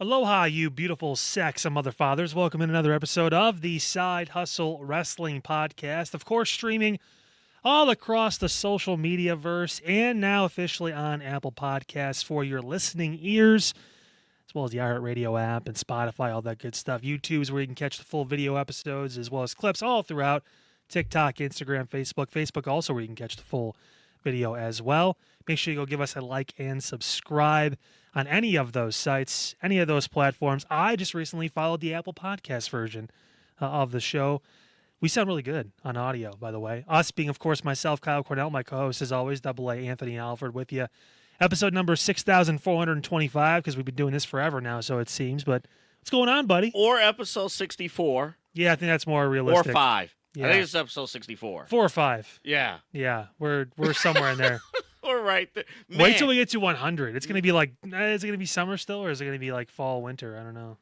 Aloha, you beautiful sex and mother fathers. Welcome in another episode of the Side Hustle Wrestling Podcast. Of course, streaming all across the social media verse and now officially on Apple Podcasts for your listening ears, as well as the iHeartRadio app and Spotify, all that good stuff. YouTube's where you can catch the full video episodes as well as clips all throughout TikTok, Instagram, Facebook. Facebook also where you can catch the full video as well. Make sure you go give us a like and subscribe on any of those sites, any of those platforms. I just recently followed the Apple Podcast version of the show. We sound really good on audio, by the way. Us being, of course, myself, Kyle Cornell, my co-host, as always, AA Anthony Alford with you. Episode number 6,425, because we've been doing this forever now, so it seems. But what's going on, buddy? Or episode 64. Yeah, I think that's more realistic. Or 5. Yeah. I think it's episode 64. 4 or 5. Yeah. Yeah, we're somewhere in there. We're right there. Wait till we get to 100. It's going to be like, is it going to be summer still, or is it going to be like fall, winter? I don't know.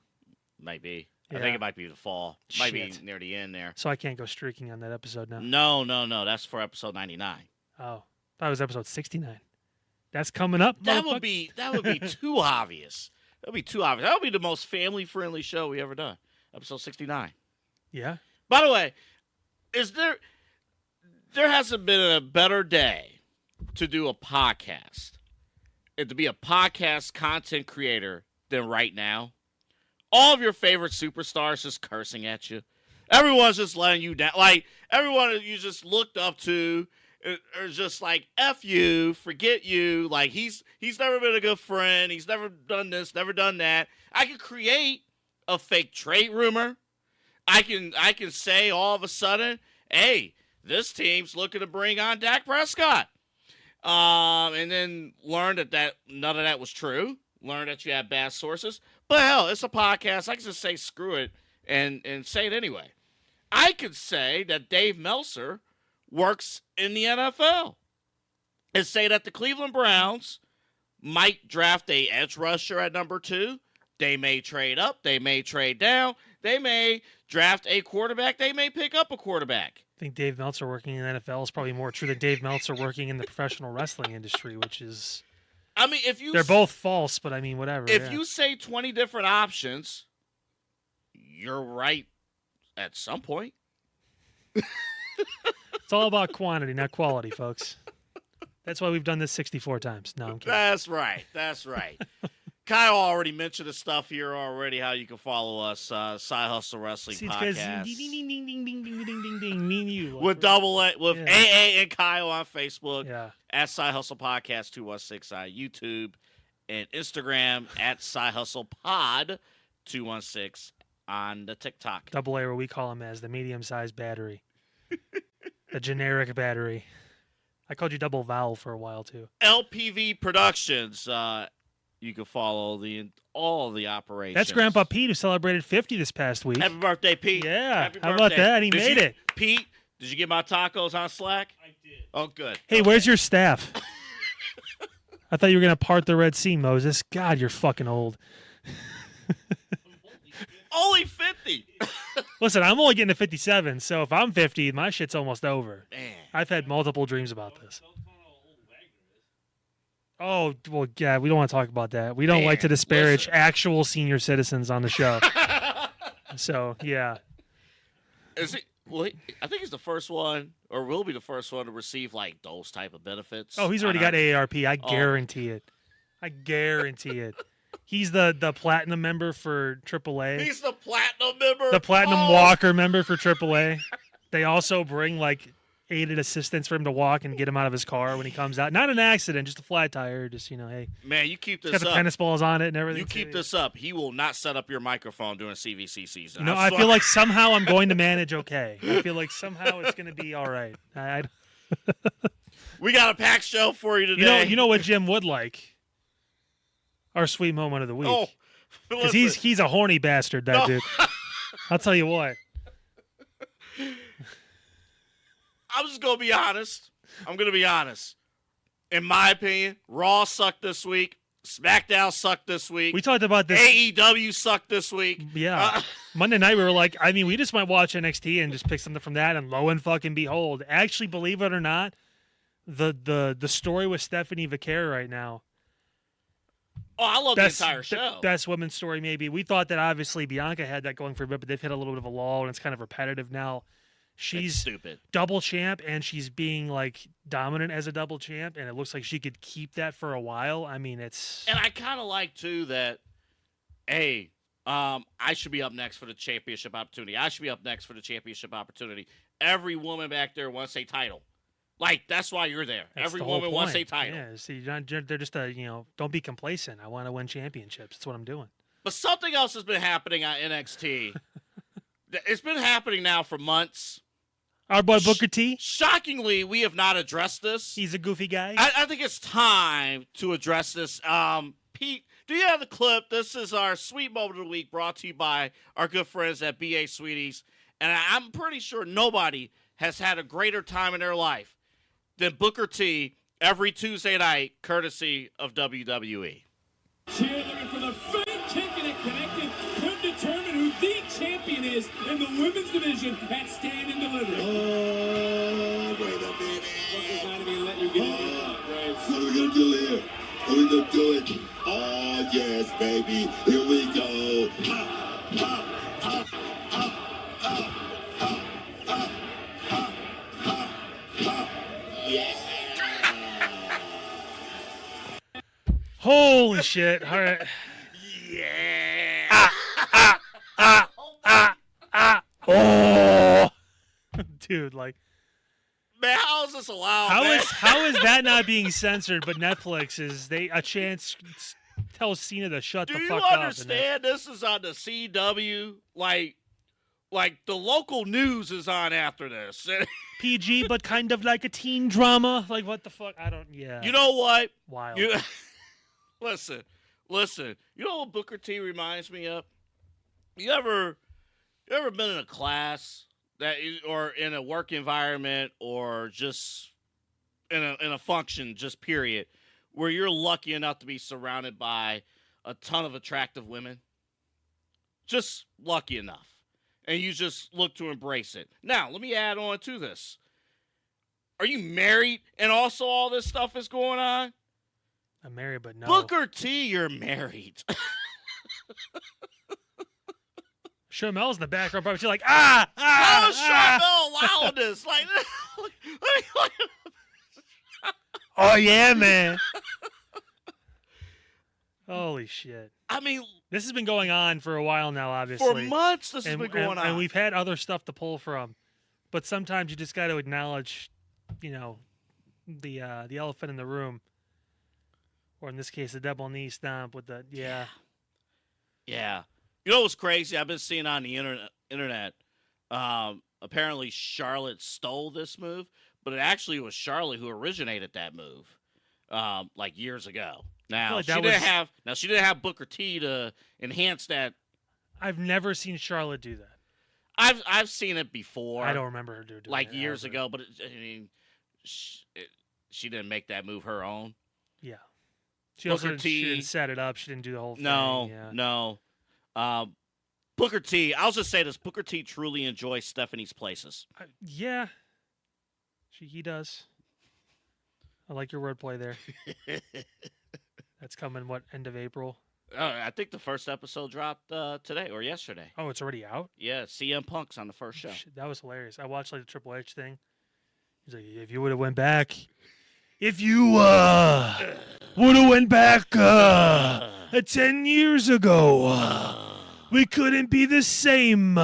Might be. Yeah. I think it might be the fall. Might be Shit. near the end there. So I can't go streaking on that episode now. No. That's for episode 99. Oh, that was episode 69. That's coming up. That would be too obvious. That would be too obvious. That would be the most family-friendly show we ever done. Episode 69. Yeah. By the way, there hasn't been a better day to do a podcast and to be a podcast content creator than right now. All of your favorite superstars just cursing at you. Everyone's just letting you down. Like, everyone that you just looked up to are just like, F you, forget you. Like, he's never been a good friend. He's never done this, never done that. I can create a fake trade rumor. I can say all of a sudden, hey, this team's looking to bring on Dak Prescott. And then learn that none of that was true. Learn that you have bad sources. But hell, it's a podcast. I can just say screw it and say it anyway. I could say that Dave Meltzer works in the NFL and say that the Cleveland Browns might draft a edge rusher at number 2. They may trade up. They may trade down. They may draft a quarterback. They may pick up a quarterback. I think Dave Meltzer working in the NFL is probably more true than Dave Meltzer working in the professional wrestling industry, which is... I mean, they're both false, but I mean, whatever. If you say 20 different options, you're right at some point. It's all about quantity, not quality, folks. That's why we've done this 64 times. No, I'm kidding. That's right. Kyle already mentioned the stuff here already, how you can follow us, Side Hustle Wrestling Podcast. Ding, ding, ding, ding, ding, ding, ding, ding, me and you. With AA and Kyle on Facebook, at Side Hustle Podcast 216 on YouTube, and Instagram at Side Hustle Pod 216 on the TikTok. AA, where we call him as the medium-sized battery. The generic battery. I called you double vowel for a while, too. LPV Productions. You can follow all the operations. That's Grandpa Pete, who celebrated 50 this past week. Happy birthday, Pete. Yeah. Happy How birthday. about that? He made it. Pete, did you get my tacos on Slack? I did. Oh, good. Hey, where's your staff? I thought you were going to part the Red Sea, Moses. God, you're fucking old. Only 50. Listen, I'm only getting to 57, so if I'm 50, my shit's almost over. Man. I've had multiple dreams about this. Oh, well, yeah, we don't want to talk about that. We don't like to disparage actual senior citizens on the show. So, yeah. Is it? Well, I think he's the first one, or will be the first one to receive, like, those type of benefits. Oh, he's already got AARP. I guarantee it. I guarantee it. He's the platinum member for AAA. He's the platinum member. The platinum walker member for AAA. They also bring, like, aided assistance for him to walk and get him out of his car when he comes out. Not an accident, just a flat tire. Just, hey. Man, you keep this got the tennis balls on it and everything. You keep this up. He will not set up your microphone during CVC season. No, I feel like somehow I'm going to manage okay. I feel like somehow it's going to be all right. We got a packed show for you today. You know what Jim would like? Our sweet moment of the week. Oh, because he's a horny bastard, that dude. I'll tell you what. I'm just going to be honest. In my opinion, Raw sucked this week. SmackDown sucked this week. We talked about this. AEW sucked this week. Yeah. Monday night we were like, we just might watch NXT and just pick something from that, and lo and fucking behold, actually, believe it or not, the story with Stephanie Vaquer right now Oh, I love the entire show. Best women's story, maybe. We thought that obviously Bianca had that going for a bit, but they've hit a little bit of a lull, and it's kind of repetitive now. She's stupid. Double champ, and she's being like dominant as a double champ, and it looks like she could keep that for a while. I mean, it's. And I kind of like too that, hey, I should be up next for the championship opportunity. I should be up next for the championship opportunity. Every woman back there wants a title. Like, that's why you're there. That's Every the whole woman wants a point. title. Yeah, see, they're just don't be complacent. I want to win championships. That's what I'm doing. But something else has been happening on NXT. It's been happening now for months. Our boy Booker T. Shockingly, we have not addressed this. He's a goofy guy. I think it's time to address this. Pete, do you have the clip? This is our sweet moment of the week, brought to you by our good friends at BA Sweeties. And I'm pretty sure nobody has had a greater time in their life than Booker T every Tuesday night, courtesy of WWE. Cheerleader for the fake kick, and it connected. Could determine who the champion is in the women's division at Stand and Deliver. Oh, wait a minute. Booker's not even let you get it. Right. What are we going to do here? Are we going to do it? Oh, yes, baby. Here we go. Ha, ha, ha, ha, ha, ha, ha, ha, ha, ha. Yeah. Holy shit! All right. Yeah. Oh, dude, like, Man, how is this allowed, how man? is that not being censored? But Netflix is a chance tells Cena to shut Do the you fuck up. understand this is on the CW? Like the local news is on after this. PG, but kind of like a teen drama. Like, what the fuck? I don't. Yeah. You know what? Wild. Listen. You know what Booker T reminds me of? You ever been in a class or in a work environment or just in a function, just period, where you're lucky enough to be surrounded by a ton of attractive women? Just lucky enough. And you just look to embrace it. Now, let me add on to this. Are you married and also all this stuff is going on? I'm married, but no. Booker T, you're married. Sharmel's in the background, probably she's like, How is Charmel allowed this? Like, oh yeah, man. Holy shit. I mean, This has been going on for a while now, obviously. for months this has been going on. And we've had other stuff to pull from. But sometimes you just got to acknowledge, the elephant in the room. Or in this case, the double knee stomp with the, yeah. Yeah. You know what's crazy? I've been seeing on the internet. Apparently Charlotte stole this move, but it actually was Charlotte who originated that move, like years ago. Now she didn't have Booker T to enhance that. I've never seen Charlotte do that. I've seen it before. I don't remember her doing like it years ever. ago, but she didn't make that move her own. Yeah. She also Booker T. she didn't set it up. She didn't do the whole thing. No, Yeah. no. Booker T. I'll just say this: Booker T. truly enjoys Stephanie's places. Yeah. He does. I like your wordplay there. That's coming, end of April? I think the first episode dropped today or yesterday. Oh, it's already out? Yeah, CM Punk's on the first show. Shit, that was hilarious. I watched the Triple H thing. He's like, if you would have went back, would have went back 10 years ago, we couldn't be the same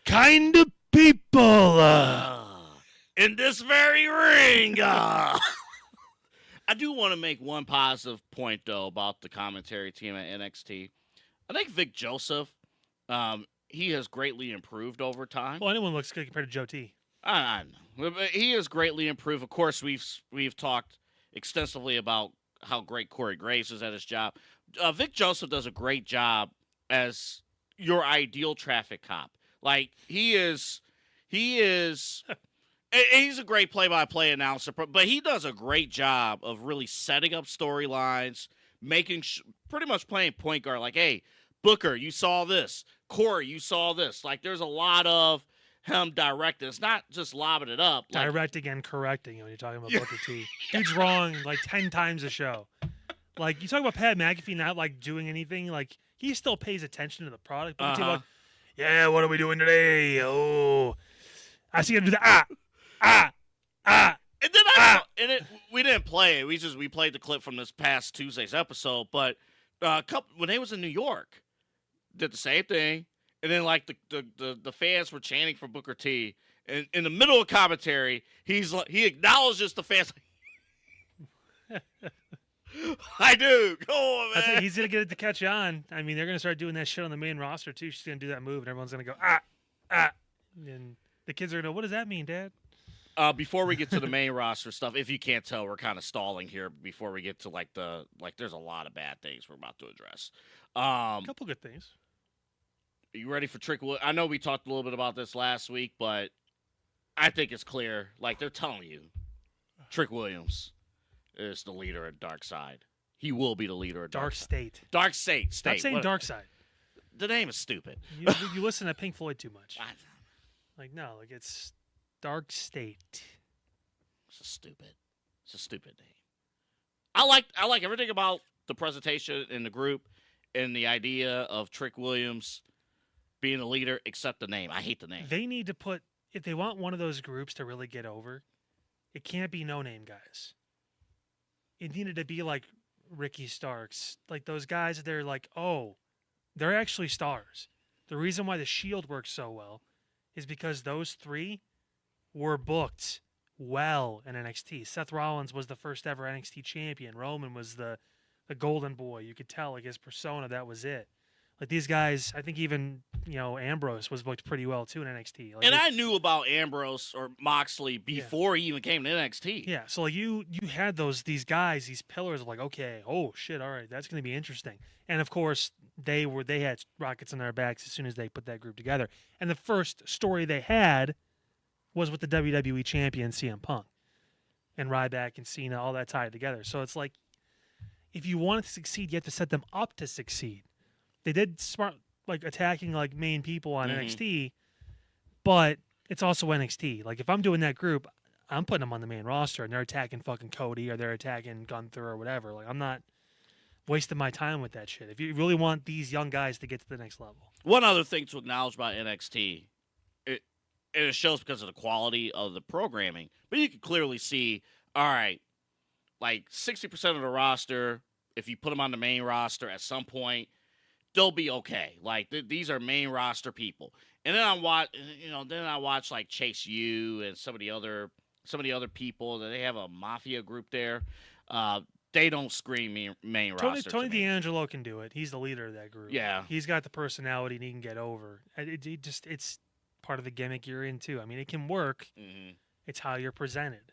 kind of people. In this very ring. I do want to make one positive point, though, about the commentary team at NXT. I think Vic Joseph, he has greatly improved over time. Well, anyone looks good compared to Joe T. I know. But he has greatly improved. Of course, we've talked extensively about how great Corey Graves is at his job. Vic Joseph does a great job as your ideal traffic cop. Like, he is he's a great play-by-play announcer, but he does a great job of really setting up storylines, making pretty much playing point guard. Like, hey, Booker, you saw this. Corey, you saw this. Like, there's a lot of him directing. It's not just lobbing it up. Directing and correcting when you're talking about Booker T. Dude's wrong like 10 times a show. Like, you talk about Pat McAfee not, like, doing anything. Like, he still pays attention to the product. But like, yeah, what are we doing today? Oh, I see him do that. And then we didn't play it. We played the clip from this past Tuesday's episode. But when they was in New York, did the same thing. And then like the fans were chanting for Booker T. And in the middle of commentary, he acknowledges the fans. I do. Go on, man. He's gonna get it to catch on. I mean, they're gonna start doing that shit on the main roster too. She's gonna do that move, and everyone's gonna go and the kids are gonna. What does that mean, Dad? Before we get to the main roster stuff, if you can't tell, we're kind of stalling here before we get to there's a lot of bad things we're about to address. A couple good things. Are you ready for Trick? I know we talked a little bit about this last week, but I think it's clear. Like, they're telling you, Trick Williams is the leader at Dark Side. He will be the leader at Dark State. Dark State. Stop saying Dark Side. The name is stupid. You listen to Pink Floyd too much. Like, no, like, it's Dark State. It's a stupid name. I like everything about the presentation in the group and the idea of Trick Williams being the leader, except the name. I hate the name. They need to put, if they want one of those groups to really get over, it can't be no-name guys. It needed to be like Ricky Starks. Like, those guys, they're like, oh, they're actually stars. The reason why the Shield works so well is because those three were booked well in NXT. Seth Rollins was the first ever NXT champion. Roman was the golden boy. You could tell, like, his persona, that was it. Like, these guys, I think even, Ambrose was booked pretty well, too, in NXT. Like, and I knew about Ambrose or Moxley before he even came to NXT. Yeah, so, like, you had these guys, these pillars of, like, okay, oh, shit, all right, that's going to be interesting. And, of course, they had rockets in their backs as soon as they put that group together. And the first story they had was with the WWE champion, CM Punk. And Ryback and Cena, all that tied together. So it's like, if you want to succeed, you have to set them up to succeed. They did smart, like, attacking, like, main people on NXT, but it's also NXT. Like, if I'm doing that group, I'm putting them on the main roster, and they're attacking fucking Cody, or they're attacking Gunther, or whatever. Like, I'm not wasting my time with that shit. If you really want these young guys to get to the next level. One other thing to acknowledge about NXT, it shows because of the quality of the programming, but you can clearly see, all right, like 60% of the roster, if you put them on the main roster at some point, they'll be okay. Like, these are main roster people. And then I watch like Chase U and some of the other people that they have a mafia group there. They don't scream main roster. Tony D'Angelo can do it. He's the leader of that group. Yeah, he's got the personality and he can get over. It's part of the gimmick you're in too. I mean, it can work. Mm-hmm. It's how you're presented.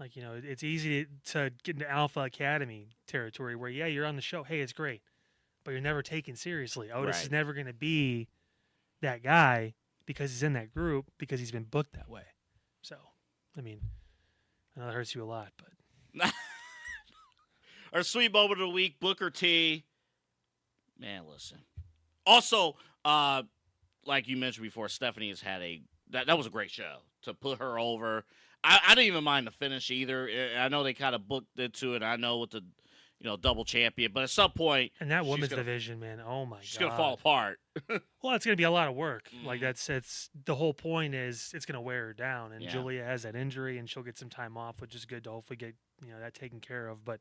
Like, it's easy to get into Alpha Academy territory where, yeah, you're on the show. Hey, it's great. But you're never taken seriously. Otis is never going to be that guy because he's in that group, because he's been booked that way. So, I mean, I know that hurts you a lot, but. Our sweet moment of the week, Booker T. Man, listen. Also, like you mentioned before, Stephanie has had that was a great show to put her over. I didn't even mind the finish either. I know they kind of booked into it. I know with the double champion, but at some point, and that women's division, man, oh my god, she's gonna fall apart. Well, it's gonna be a lot of work. Like, it's the whole point is it's gonna wear her down, and Julia has that injury, and she'll get some time off, which is good to hopefully get that taken care of. But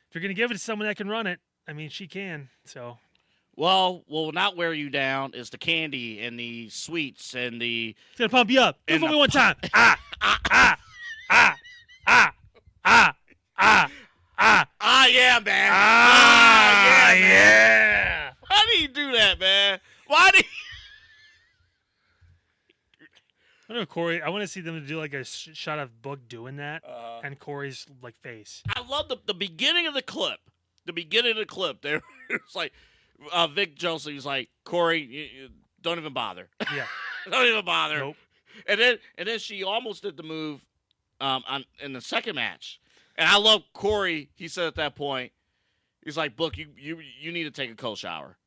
if you're gonna give it to someone that can run it, I mean, she can. So. Well, what will not wear you down is the candy and the sweets and the. It's gonna pump you up. Do it for me one time. Yeah, man. Yeah. Why do you do that, man? Why do you? I don't know, Corey. I want to see them do like a shot of Book doing that, and Corey's like face. I love the beginning of the clip. The beginning of the clip. There, it's like Vic Joseph. He's like, Corey, you don't even bother. Yeah, don't even bother. Nope. And then she almost did the move, in the second match. And I love Corey. He said at that point, he's like, Book, you need to take a cold shower.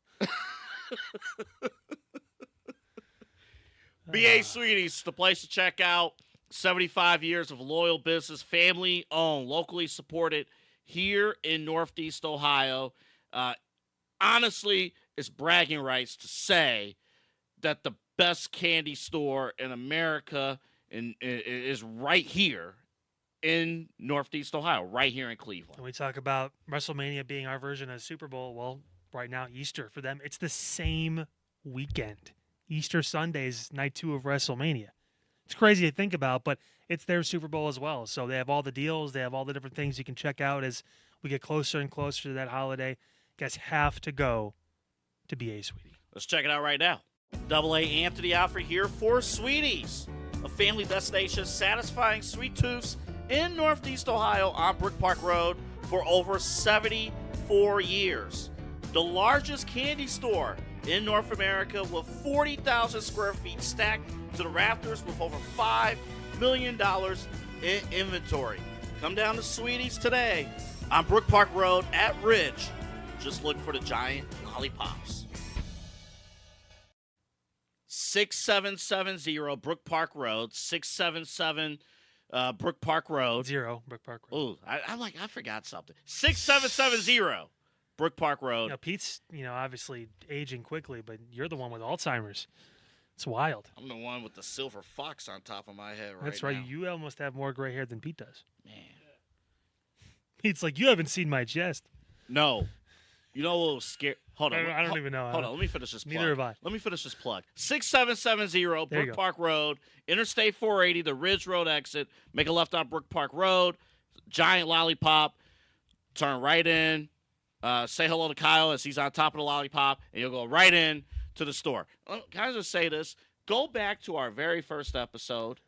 BA Sweeties, the place to check out. 75 years of loyal business, family owned, locally supported here in Northeast Ohio. Honestly, it's bragging rights to say that the best candy store in America is right here in Northeast Ohio, right here in Cleveland. And we talk about WrestleMania being our version of Super Bowl. Well, right now, Easter for them, it's the same weekend. Easter Sunday's night 2 of WrestleMania. It's crazy to think about, but it's their Super Bowl as well. So they have all the deals. They have all the different things you can check out as we get closer and closer to that holiday. You guys have to go to BA Sweetie. Let's check it out right now. Double A Anthony Alford here for Sweeties, a family destination satisfying sweet tooths in Northeast Ohio on Brook Park Road for over 74 years. The largest candy store in North America with 40,000 square feet stacked to the rafters with over $5 million in inventory. Come down to Sweeties today on Brook Park Road at Ridge. Just look for the giant lollipops. 6770 Brook Park Road, 677 Brook Park Road. 0 Brook Park Road. Oh, I forgot something. 6770 Brook Park Road. You know, Pete's, obviously aging quickly, but you're the one with Alzheimer's. It's wild. I'm the one with the silver fox on top of my head right That's right. now. You almost have more gray hair than Pete does. Man. Pete's like, you haven't seen my chest. No. You know what was scary? Hold on. I don't even know. Hold on. Let me finish this plug. Neither have I. Let me finish this plug. 6770 There you Brook go. Park Road, Interstate 480, the Ridge Road exit. Make a left on Brook Park Road. Giant lollipop. Turn right in. Say hello to Kyle as he's on top of the lollipop, and you'll go right in to the store. Can I just say this? Go back to our very first episode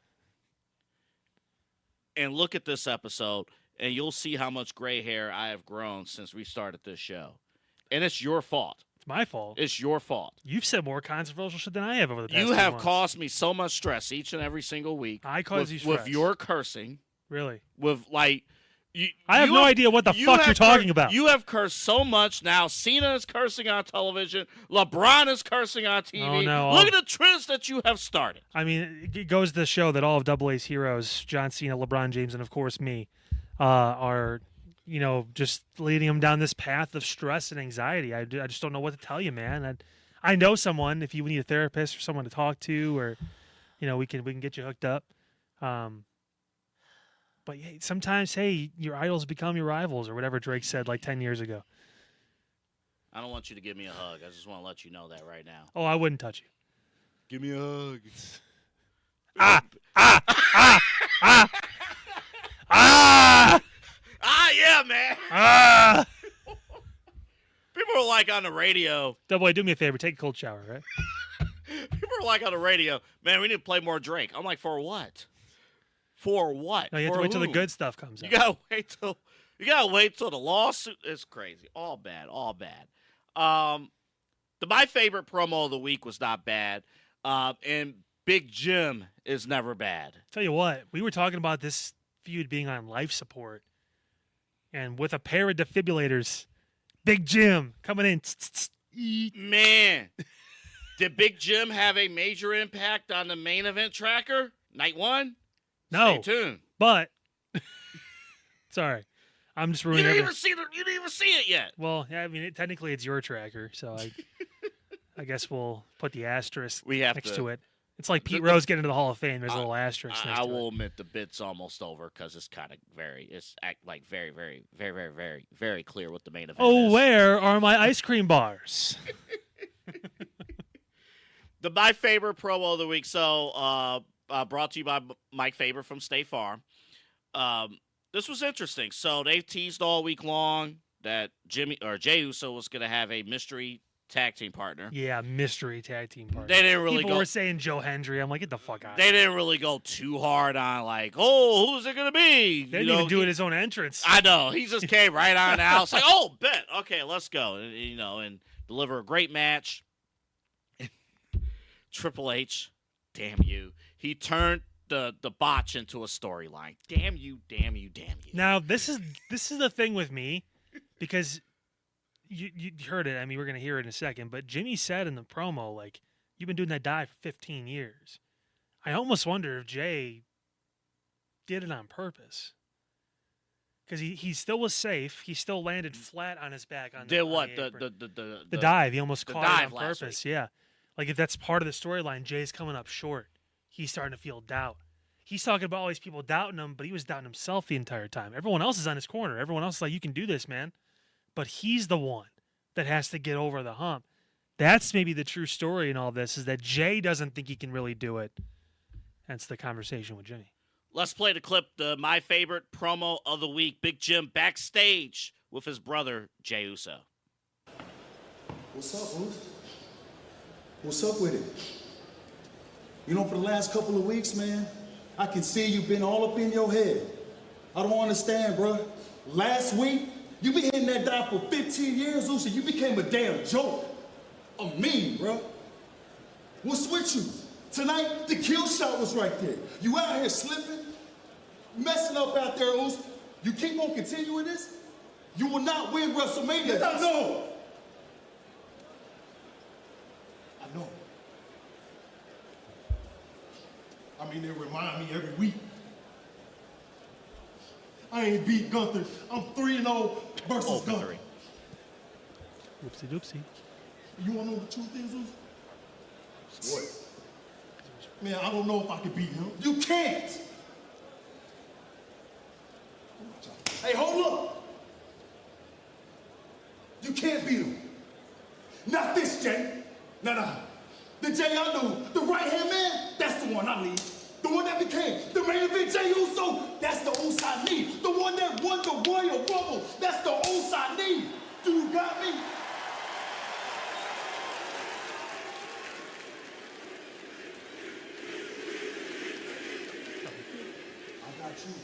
and look at this episode, and you'll see how much gray hair I have grown since we started this show. And it's your fault. It's my fault. It's your fault. You've said more controversial shit than I have over the past You few have months. caused me so much stress each and every single week. I cause you stress. With your cursing. Really? With, like... I have no idea what the fuck you're talking about. You have cursed so much now. Cena is cursing on television. LeBron is cursing on TV. Oh, no. Look at the trends that you have started. I mean, it goes to show that all of Double A's heroes, John Cena, LeBron James, and of course me, are, just leading them down this path of stress and anxiety. I just don't know what to tell you, man. I know someone, if you need a therapist or someone to talk to, or, we can get you hooked up. But yeah, sometimes, hey, your idols become your rivals, or whatever Drake said like 10 years ago. I don't want you to give me a hug. I just want to let you know that right now. Oh, I wouldn't touch you. Give me a hug. Yeah, man. People are like on the radio. Double A, do me a favor. Take a cold shower, right? People are like on the radio. Man, we need to play more Drake. I'm like, for what? For what? No, you have for to wait till the who? good stuff comes out. You gotta wait till the lawsuit. It's crazy. All bad. My favorite promo of the week was not bad. And Big Jim is never bad. Tell you what, we were talking about this feud being on life support, and with a pair of defibrillators, Big Jim coming in. Man, did Big Jim have a major impact on the main event tracker? Night 1? No, Stay tuned. but sorry, I'm just You ruining didn't everything. even see it yet. Well, yeah, I mean, technically it's your tracker, so I guess we'll put the asterisk We have next to- to it. It's like Pete Rose getting into the Hall of Fame. There's a little asterisk next I to will it. admit the bit's almost over because it's kind of very clear what the main event Oh, is. where are my ice cream bars? My favorite promo of the week. So, brought to you by Mike Faber from State Farm. This was interesting. So they've teased all week long that Jey Uso was going to have a mystery tag team partner. Yeah, mystery tag team partner. They didn't really People go. were saying Joe Hendry. I'm like, get the fuck out. They didn't really go too hard on like, oh, who's it going to be? They didn't even do it his own entrance. I know. He just came right on out. It's like, oh, bet. Okay, let's go. And deliver a great match. Triple H, damn you. He turned the botch into a storyline. Damn you. Now this is the thing with me, because you heard it. I mean, we're gonna hear it in a second. But Jimmy said in the promo, like, you've been doing that dive for 15 years. I almost wonder if Jay did it on purpose. because he still was safe. He still landed flat on his back on Did the, what? on the apron. The dive. He almost caught it dive on last purpose. week. Yeah. Like, if that's part of the storyline, Jay's coming up short. He's starting to feel doubt. He's talking about all these people doubting him, but he was doubting himself the entire time. Everyone else is on his corner. Everyone else is like, you can do this, man. But he's the one that has to get over the hump. That's maybe the true story in all this, is that Jay doesn't think he can really do it. Hence the conversation with Jimmy. Let's play the clip, my favorite promo of the week. Big Jim backstage with his brother, Jey Uso. What's up, Bruce? What's up with it? You know, for the last couple of weeks, man, I can see you've been all up in your head. I don't understand, bro. Last week, you been hitting that dive for 15 years, Uso. You became a damn joke. A meme, bro. What's with you? Tonight, the kill shot was right there. You out here slipping, messing up out there, Uso. You keep on continuing this, you will not win WrestleMania. I know. I know. I mean, they remind me every week. I ain't beat Gunther. I'm 3-0 versus Gunther. Whoopsie doopsie. You wanna know the truth is, Uso? What? Man, I don't know if I can beat him. You can't! Hey, hold up! You can't beat him. Not this Jay. Nah. The Jay I knew, the right-hand man, that's the one I need. The one that became the main event Jey Uso, that's the Uso I need. The one that won the Royal Rumble, that's the Uso I need. Do you got me? I got you.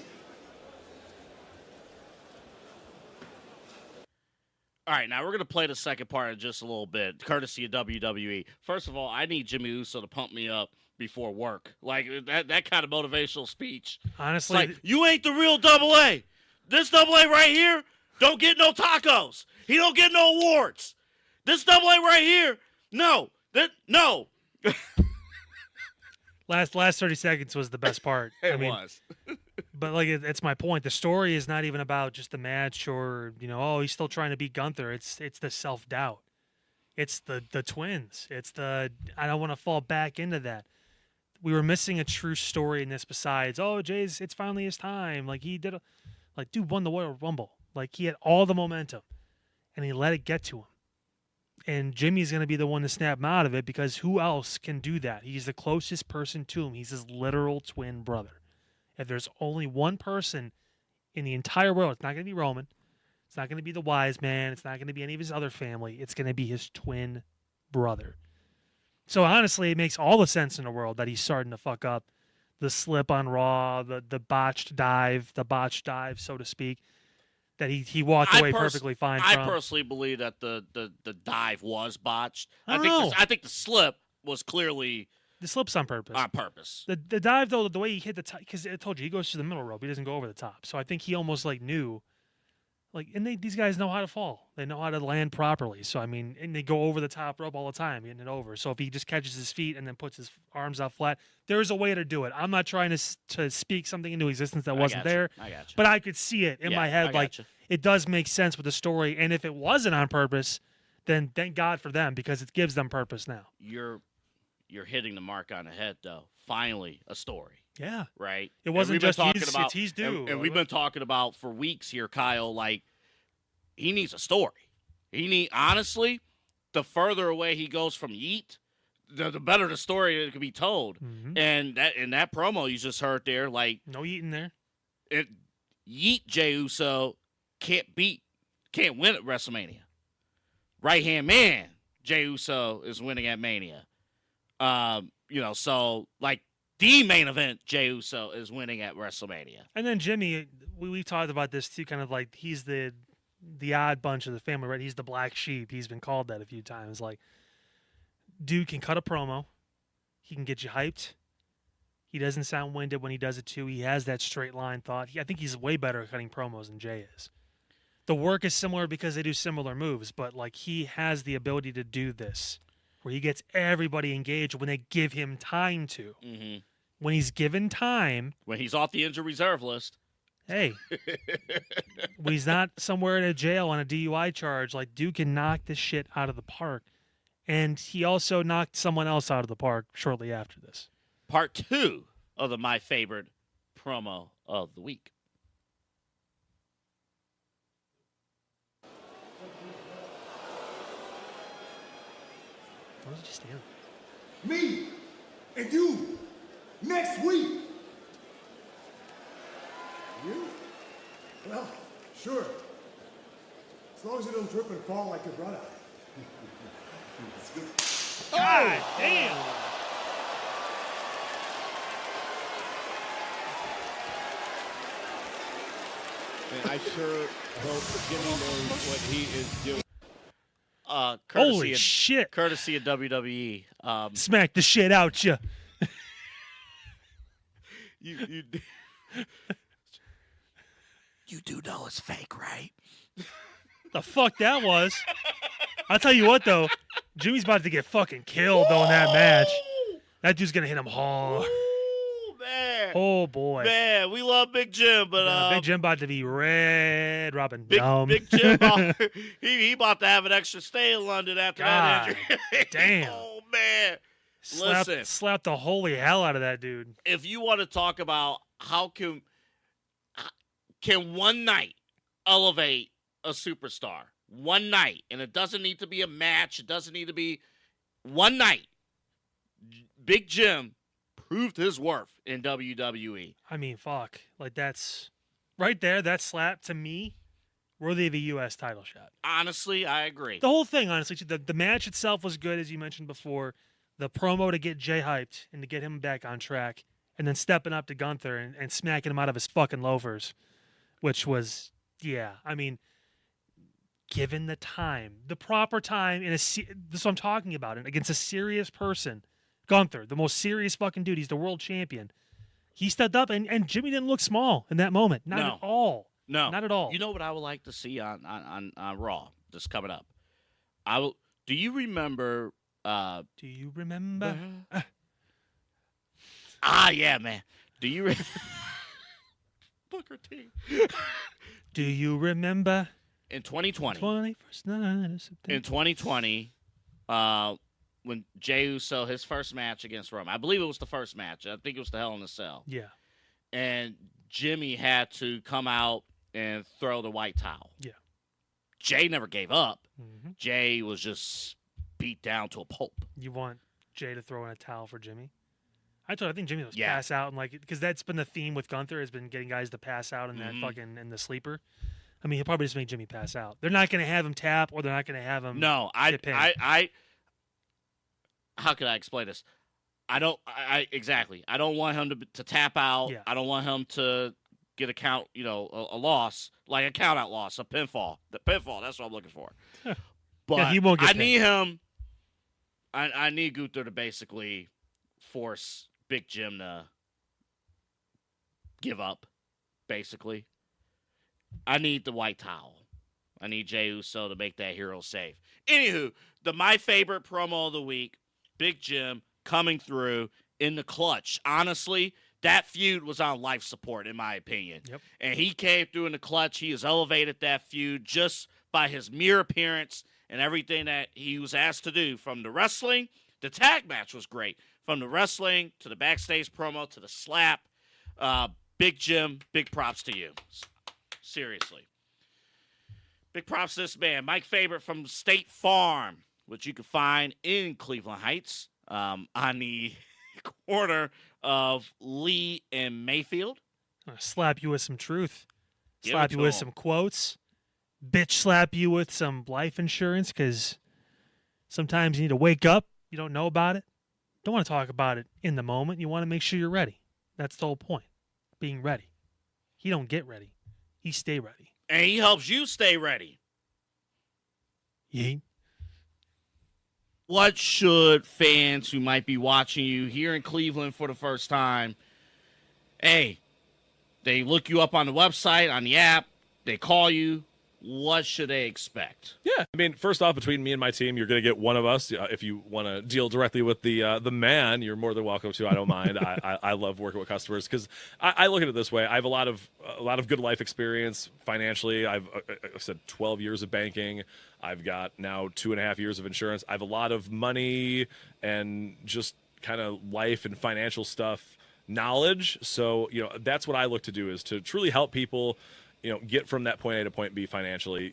All right, now we're going to play the second part in just a little bit, courtesy of WWE. First of all, I need Jimmy Uso to pump me up before work. Like, that kind of motivational speech. Honestly, It's like, you ain't the real Double A. This Double A right here don't get no tacos. He don't get no awards. This Double A right here, no. last 30 seconds was the best part. It was. But like, it's my point. The story is not even about just the match or, oh, he's still trying to beat Gunther. It's the self-doubt. It's the twins. It's I don't want to fall back into that. We were missing a true story in this besides, oh, Jay's, it's finally his time. Like, he did, dude won the Royal Rumble. Like, he had all the momentum, and he let it get to him. And Jimmy's going to be the one to snap him out of it, because who else can do that? He's the closest person to him. He's his literal twin brother. If there's only one person in the entire world, it's not going to be Roman. It's not going to be the wise man. It's not going to be any of his other family. It's going to be his twin brother. So honestly, it makes all the sense in the world that he's starting to fuck up the slip on Raw, the botched dive, so to speak, that he walked away perfectly fine from. I personally believe that the dive was botched. I think the slip was clearly the slip's on purpose. on purpose. The dive, though, the way he hit the top, because I told you, he goes to the middle rope. He doesn't go over the top. So I think he almost knew. And these guys know how to fall. They know how to land properly. So, and they go over the top rope all the time, getting it over. So if he just catches his feet and then puts his arms out flat, there's a way to do it. I'm not trying to speak something into existence that wasn't there. I got you. But I could see it in my head. It does make sense with the story. And if it wasn't on purpose, then thank God for them, because it gives them purpose now. You're hitting the mark on the head, though. Finally, a story. Yeah. Right? It wasn't just he's due. And we've been talking about for weeks here, Kyle, he needs a story. Honestly, the further away he goes from Yeet, the better the story that can be told. Mm-hmm. And that promo you just heard there, no Yeet in there. Yeet Jey Uso can't win at WrestleMania. Right-hand man, Jey Uso is winning at Mania. So the main event, Jey Uso is winning at WrestleMania. And then Jimmy, we've talked about this too, kind of he's the odd bunch of the family, right? He's the black sheep. He's been called that a few times. Dude can cut a promo. He can get you hyped. He doesn't sound winded when he does it too. He has that straight line thought. I think he's way better at cutting promos than Jay is. The work is similar because they do similar moves, but he has the ability to do this, where he gets everybody engaged when they give him time to. Mm-hmm. When he's given time, when he's off the injured reserve list, Hey, he's not somewhere in a jail on a DUI charge. Like, dude can knock this shit out of the park. And he also knocked someone else out of the park shortly after this. Part 2 of the My Favorite promo of the week. Why was he stand? Me and you next week. You? Well, sure. As long as you don't trip and fall like your brother. God damn! And I sure hope Jimmy knows what he is doing. Holy shit! Courtesy of WWE. Smack the shit out ya. You do know it's fake, right? The fuck that was? I'll tell you what though, Jimmy's about to get fucking killed though in that match. That dude's gonna hit him hard. Ooh, man. Oh boy. Man, we love Big Jim, but Big Jim about to be red, Robin. Big Jim, he about to have an extra stay in London after that God injury. damn. Oh man. Listen, slapped the holy hell out of that dude. if you want to talk about how can one night elevate a superstar, one night, and it doesn't need to be a match, it doesn't need to be one night. Big Jim proved his worth in WWE. I mean, fuck. Like, that's right there, that slap to me, worthy of a U.S. title shot. Honestly, I agree. The whole thing, honestly, the match itself was good, as you mentioned before. The promo to get Jey hyped and to get him back on track, and then stepping up to Gunther and smacking him out of his fucking loafers, which was, yeah, I mean, given the time, the proper time, this is what I'm talking about, and against a serious person, Gunther, the most serious fucking dude, he's the world champion. He stepped up, and Jimmy didn't look small in that moment. Not at all. No. Not at all. You know what I would like to see on Raw that's coming up? Do you remember... Do you remember? Yeah, man. Do you Booker T. Do you remember? In 2020. 21st night of September. In 2020, when Jey Uso, his first match against Roman, I believe it was the first match. I think it was the Hell in a Cell. Yeah. And Jimmy had to come out and throw the white towel. Yeah. Jey never gave up. Mm-hmm. Jey was just beat down to a pulp. You want Jey to throw in a towel for Jimmy? I think Jimmy was Yeah. pass out, and because that's been the theme with Gunther, has been getting guys to pass out in that fucking in the sleeper. I mean, he'll probably just make Jimmy pass out. They're not going to have him tap, or they're not going to have him. No, get pinned. I how could I explain this? Exactly. I don't want him to tap out. Yeah. I don't want him to get a count, a loss, like a count out loss, a pinfall. The pinfall, that's what I'm looking for. But Yeah, he won't get I pinned. need him. I need Gunther to basically force Big Jim to give up, basically. I need the white towel. I need Jey Uso to make that hero save. Anywho, my favorite promo of the week, Big Jim coming through in the clutch. Honestly, that feud was on life support, in my opinion. Yep. And he came through in the clutch. He has elevated that feud just by his mere appearance and everything that he was asked to do. From the wrestling, the tag match was great. From the wrestling to the backstage promo to the slap. Big Jim, big props to you. Seriously. Big props to this man. Mike Fabert from State Farm, which you can find in Cleveland Heights on the corner of Lee and Mayfield. I'll slap you with some truth. Give Slap it you to with him. some quotes. Bitch slap you with some life insurance, because sometimes you need to wake up. You don't know about it. Don't want to talk about it in the moment. You want to make sure you're ready. That's the whole point. Being ready. He don't get ready. He stay ready. And he helps you stay ready. Yeet. What should fans who might be watching you here in Cleveland for the first time, hey, they look you up on the website, on the app, they call you, what should they expect? Yeah, I mean, first off, between me and my team, you're going to get one of us. If you want to deal directly with the man, you're more than welcome to. I don't mind. I love working with customers because I look at it this way. I have a lot of good life experience financially. I said 12 years of banking. I've got now 2.5 years of insurance. I have a lot of money and just kind of life and financial stuff knowledge. So that's what I look to do, is to truly help people get from that point A to point B financially.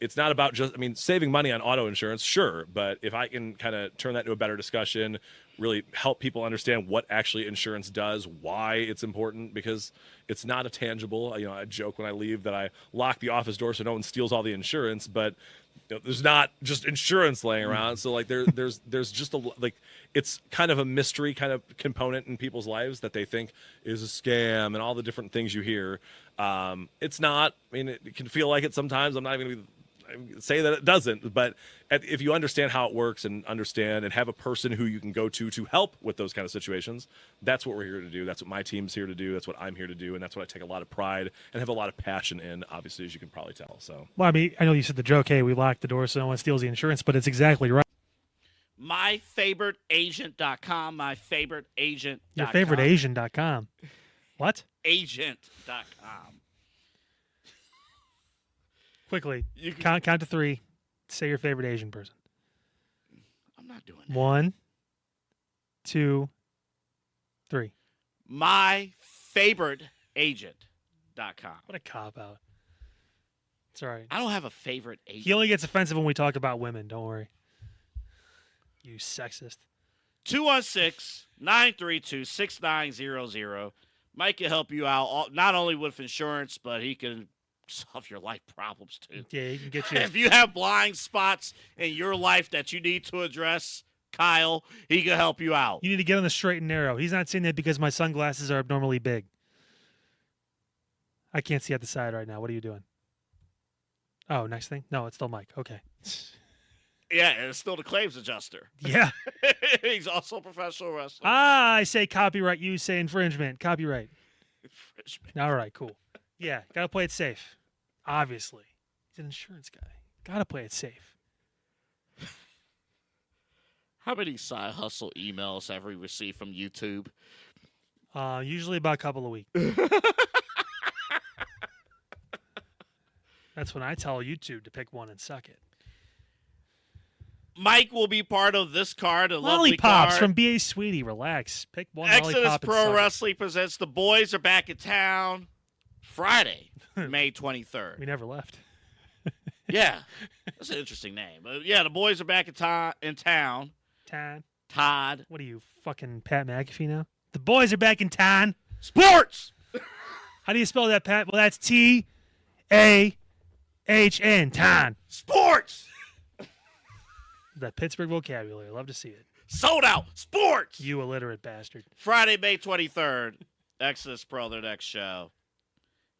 It's not about just, saving money on auto insurance, sure, but if I can kind of turn that into a better discussion, really help people understand what actually insurance does, why it's important, because it's not a tangible. I joke when I leave that I lock the office door so no one steals all the insurance, but there's not just insurance laying around. So there's just it's kind of a mystery kind of component in people's lives that they think is a scam and all the different things you hear. It's not. It can feel like it sometimes. I'm not even going to say that it doesn't, but if you understand how it works and understand and have a person who you can go to help with those kind of situations, that's what we're here to do. That's what my team's here to do. That's what I'm here to do, and that's what I take a lot of pride and have a lot of passion in, obviously, as you can probably tell. So, well, I know you said the joke, hey, we locked the door so no one steals the insurance, but it's exactly right. MyFavoriteAgent.com, MyFavoriteAgent.com. YourFavoriteAgent.com. What? Agent.com. Quickly, count to 3. Say your favorite Asian person. I'm not doing that. 1, 2, 3. MyFavoriteAgent.com. What a cop-out. It's all right. I don't have a favorite agent. He only gets offensive when we talk about women. Don't worry. You sexist. 216-932-6900. Mike can help you out, not only with insurance, but he can solve your life problems too. Yeah, he can get you. If you have blind spots in your life that you need to address, Kyle, he can help you out. You need to get on the straight and narrow. He's not saying that because my sunglasses are abnormally big. I can't see at the side right now. What are you doing? Oh, next thing? No, it's still Mike. Okay. Yeah, and it's still the claims adjuster. Yeah. He's also a professional wrestler. I say copyright. You say infringement. Copyright. Infringement. All right, cool. Yeah, got to play it safe. Obviously. He's an insurance guy. Got to play it safe. How many side hustle emails have we received from YouTube? Usually about a couple a week. That's when I tell YouTube to pick one and suck it. Mike will be part of this card, a lovely Lollipops card. from B.A. Sweetie. Relax. Pick one Exodus lollipop and Pro suck Wrestling presents The Boys Are Back in Town Friday, May 23rd. it. We never left. Yeah, that's an interesting name. But yeah, The Boys Are Back in town. Todd. What are you, fucking Pat McAfee now? The boys are back in town. Sports! How do you spell that, Pat? Well, that's T-A-H-N. Town. Sports! That Pittsburgh vocabulary. Love to see it. Sold out. Sports! You illiterate bastard. Friday, May 23rd. Exodus Pro, their next show.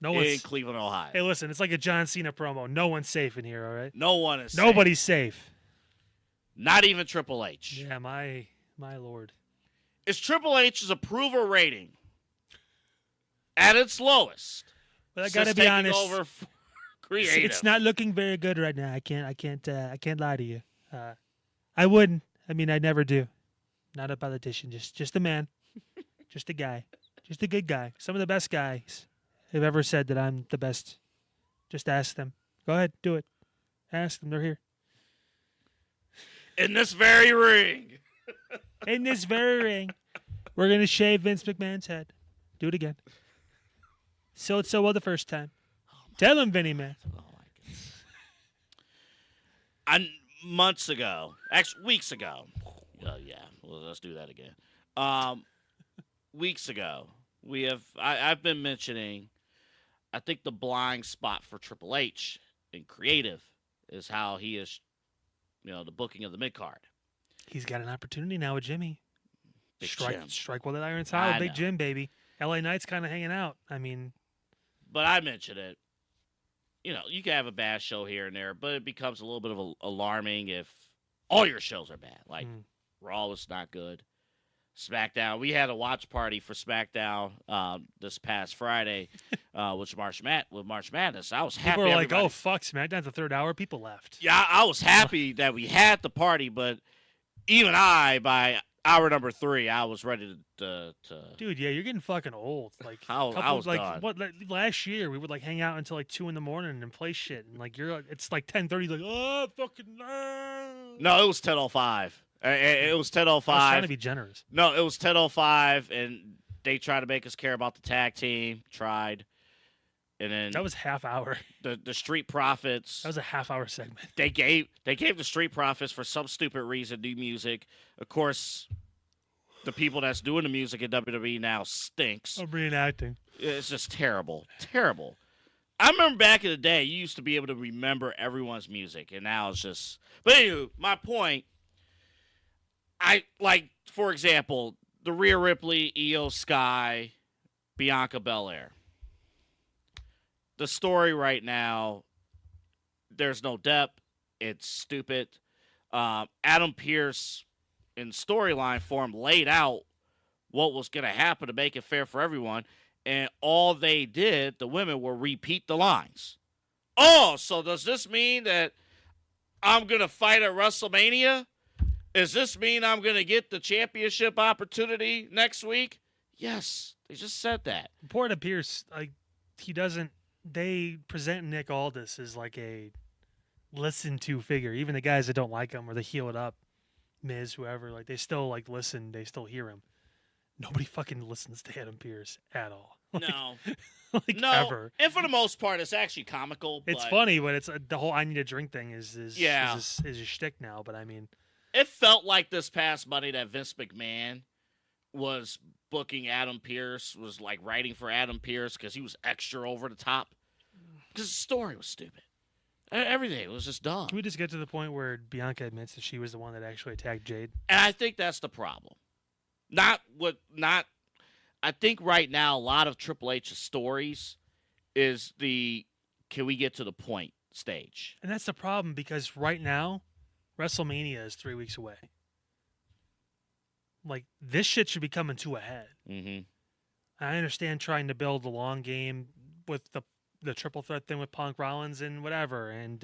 No in one's. Cleveland, Ohio. Hey, listen, it's like a John Cena promo. No one's safe in here, all right? No one is safe. Nobody's safe. Not even Triple H. Yeah, my lord. Is Triple H's approval rating at its lowest? But I since gotta be taking honest. over creative? It's not looking very good right now. I can't lie to you. I wouldn't. I mean, I never do. Not a politician. Just a man. Just a guy. Just a good guy. Some of the best guys have ever said that I'm the best. Just ask them. Go ahead, do it. Ask them. They're here. In this very ring. In this very ring, we're gonna shave Vince McMahon's head. Do it again. So it's so well the first time. Tell him, Vinny man. Oh my goodness. Months ago, actually weeks ago. Yeah, well, let's do that again. Weeks ago, I've been mentioning. I think the blind spot for Triple H in creative is how he is, the booking of the mid card. He's got an opportunity now with Jimmy. Big Jim. Strike while the iron's hot. I Big know. Jim, baby. LA Knight's kind of hanging out. I mean, But I mentioned it. You can have a bad show here and there, but it becomes a little bit of alarming if all your shows are bad. Like Raw was not good. SmackDown. We had a watch party for SmackDown this past Friday, with March Madness. I was happy. People were like, everybody- "Oh fuck, SmackDown's the third hour." People left. Yeah, I was happy that we had the party, but even by hour number 3, I was ready to Dude, yeah, you're getting fucking old. Like, I was like gone. what? Like, last year we would like hang out until like 2 a.m. and play shit, and like it's like 10:30. Like, oh fucking no. No, it was 10:05. It was 10:05. I was trying to be generous. No, it was 10:05, and they tried to make us care about the tag team. Tried, and then That was half hour. the Street Profits. That was a half-hour segment. They gave the Street Profits, for some stupid reason, new music. Of course, the people that's doing the music in WWE now stinks. I'm reenacting. It's just terrible, terrible. I remember back in the day, you used to be able to remember everyone's music, and now it's just. But anyway, my point. For example, the Rhea Ripley, Io Sky, Bianca Belair. The story right now, there's no depth. It's stupid. Adam Pearce, in storyline form, laid out what was going to happen to make it fair for everyone, and all they did, the women, were repeat the lines. Oh, so does this mean that I'm going to fight at WrestleMania? Does this mean I'm going to get the championship opportunity next week? Yes, they just said that. Poor to Pierce, like he doesn't. They present Nick Aldis as like a listen to figure. Even the guys that don't like him or they heel it up, Miz, whoever, like they still like listen. They still hear him. Nobody fucking listens to Adam Pearce at all. Like, No. like No, ever. and for the most part, it's actually comical. It's but funny, but it's the whole "I need a drink" thing is Yeah. is a shtick now. But I mean, It felt like this past Monday that Vince McMahon was booking Adam Pearce, was like writing for Adam Pearce because he was extra over the top. Because the story was stupid. Everything was just dumb. can we just get to the point where Bianca admits that she was the one that actually attacked Jade? And I think that's the problem. I think right now a lot of Triple H's stories is the can we get to the point stage. And that's the problem because right now, WrestleMania is 3 weeks away. Like, this shit should be coming to a head. Mm-hmm. I understand trying to build a long game with the triple threat thing with Punk, Rollins, and whatever, and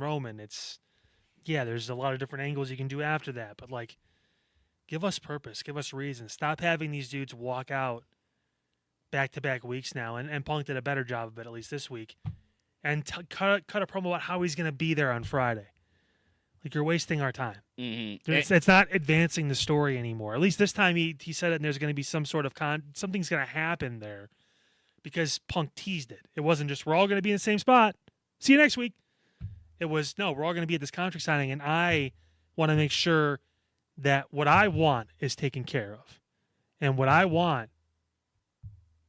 Roman. There's a lot of different angles you can do after that, but like, give us purpose, give us reason. Stop having these dudes walk out back-to-back weeks now, and Punk did a better job of it, at least this week, and cut a promo about how he's going to be there on Friday. Like, you're wasting our time. Mm-hmm. It's not advancing the story anymore. At least this time he said it, and there's going to be some sort of something's going to happen there because Punk teased it. It wasn't just we're all going to be in the same spot. See you next week. It was no, we're all going to be at this contract signing, and I want to make sure that what I want is taken care of, and what I want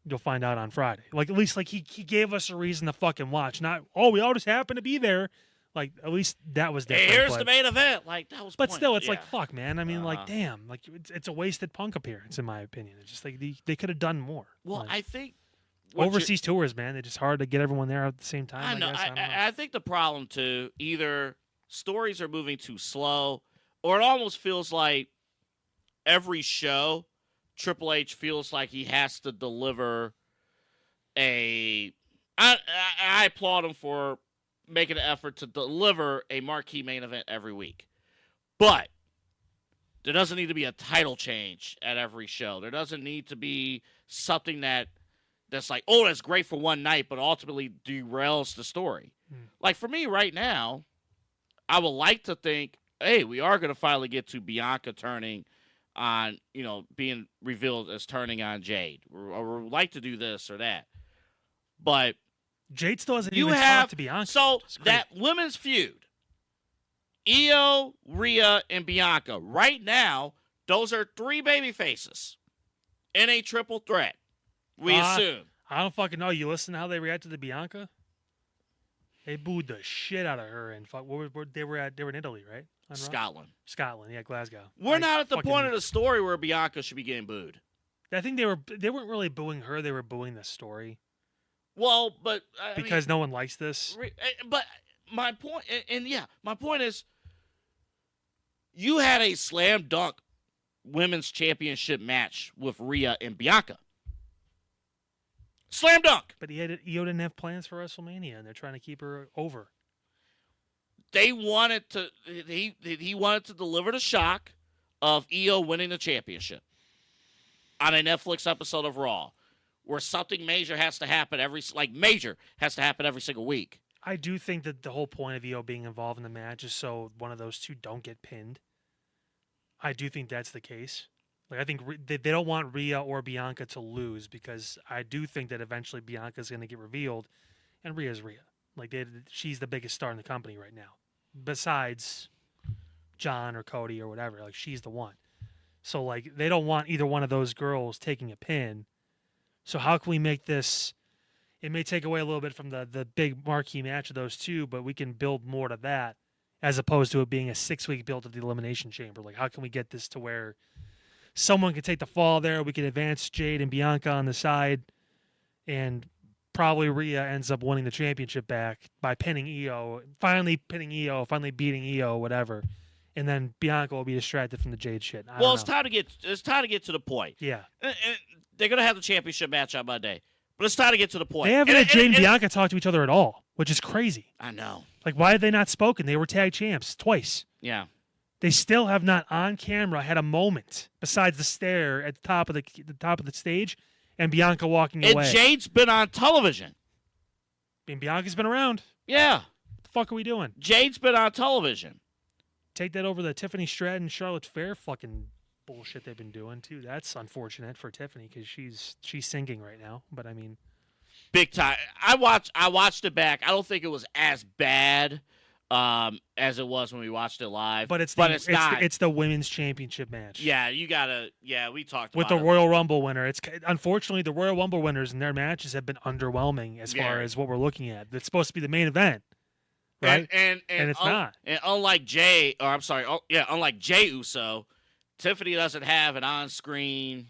you'll find out on Friday. Like, at least like he gave us a reason to fucking watch. Not we all just happen to be there. Like, at least that was different. Hey, here's but, the main event. Like, that was. But still, it's yeah. like fuck, man. I mean, like, damn, like it's a wasted Punk appearance in my opinion. It's just like they could have done more. Well, like, I think overseas tours, man, they're just hard to get everyone there at the same time. I know. Guess. I don't know. I think the problem too, either stories are moving too slow, or it almost feels like every show, Triple H feels like he has to deliver I applaud him for making an effort to deliver a marquee main event every week, but there doesn't need to be a title change at every show. There doesn't need to be something that's like, oh, that's great for one night, but ultimately derails the story. Like, for me right now, I would like to think, hey, we are going to finally get to Bianca turning on, being revealed as turning on Jade. Or we'd like to do this or that. But Jade still hasn't you even have talked to Bianca. So that women's feud, Io, Rhea, and Bianca. Right now, those are 3 baby faces in a triple threat. We assume. I don't fucking know. You listen to how they reacted to Bianca? They booed the shit out of her and fuck. They were in Italy, right? On Raw? Scotland, yeah, Glasgow. We're not at the point of the story where Bianca should be getting booed. I think they weren't really booing her. They were booing the story. Well, but because no one likes this. But my point, my point is, you had a slam dunk women's championship match with Rhea and Bianca. Slam dunk. But Io didn't have plans for WrestleMania, and they're trying to keep her over. They wanted to. He wanted to deliver the shock of Io winning the championship on a Netflix episode of Raw, where something major has to happen every single week. I do think that the whole point of Io being involved in the match is so one of those two don't get pinned. I do think that's the case. Like, I think they don't want Rhea or Bianca to lose, because I do think that eventually Bianca's going to get revealed, and Rhea's Rhea. Like, she's the biggest star in the company right now, besides John or Cody or whatever. Like, she's the one. So, like, they don't want either one of those girls taking a pin. So how can we make this? It may take away a little bit from the big marquee match of those two, but we can build more to that, as opposed to it being a 6-week build of the Elimination Chamber. Like, how can we get this to where someone can take the fall there? We can advance Jade and Bianca on the side, and probably Rhea ends up winning the championship back by pinning Io, finally beating Io, whatever. And then Bianca will be distracted from the Jade shit. Well, it's time to get to the point. Yeah. And they're gonna have the championship match on Monday, but it's time to get to the point. They haven't had Jade and Bianca talk to each other at all, which is crazy. I know. Like, why have they not spoken? They were tag champs twice. Yeah. They still have not on camera had a moment besides the stare at the top of the stage and Bianca walking away. And Jade's been on television. And Bianca's been around. Yeah. What the fuck are we doing? Jade's been on television. Take that over the Tiffany Stratton, Charlotte Flair fucking bullshit they've been doing too. That's unfortunate for Tiffany, because she's sinking right now. But I mean, big time. I watched it back. I don't think it was as bad as it was when we watched it live. But it's the women's championship match. Yeah, you gotta. Yeah, we talked with about the Royal Rumble winner. It's unfortunately the Royal Rumble winners in their matches have been underwhelming as far as what we're looking at. It's supposed to be the main event, right? And it's not. And unlike unlike Jey Uso, Tiffany doesn't have an on-screen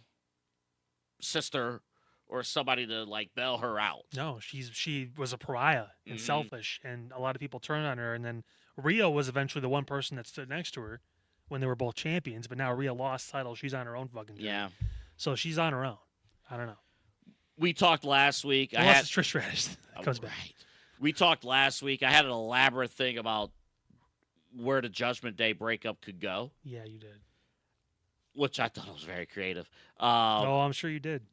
sister or somebody to like bail her out. No, she was a pariah and selfish, and a lot of people turned on her. And then Rhea was eventually the one person that stood next to her when they were both champions. But now Rhea lost title; she's on her own fucking journey. Yeah. So she's on her own. I don't know. We talked last week. I had Trish Stratus. Comes back. We talked last week. I had an elaborate thing about where the Judgment Day breakup could go. Yeah, you did. Which I thought was very creative. Oh, I'm sure you did.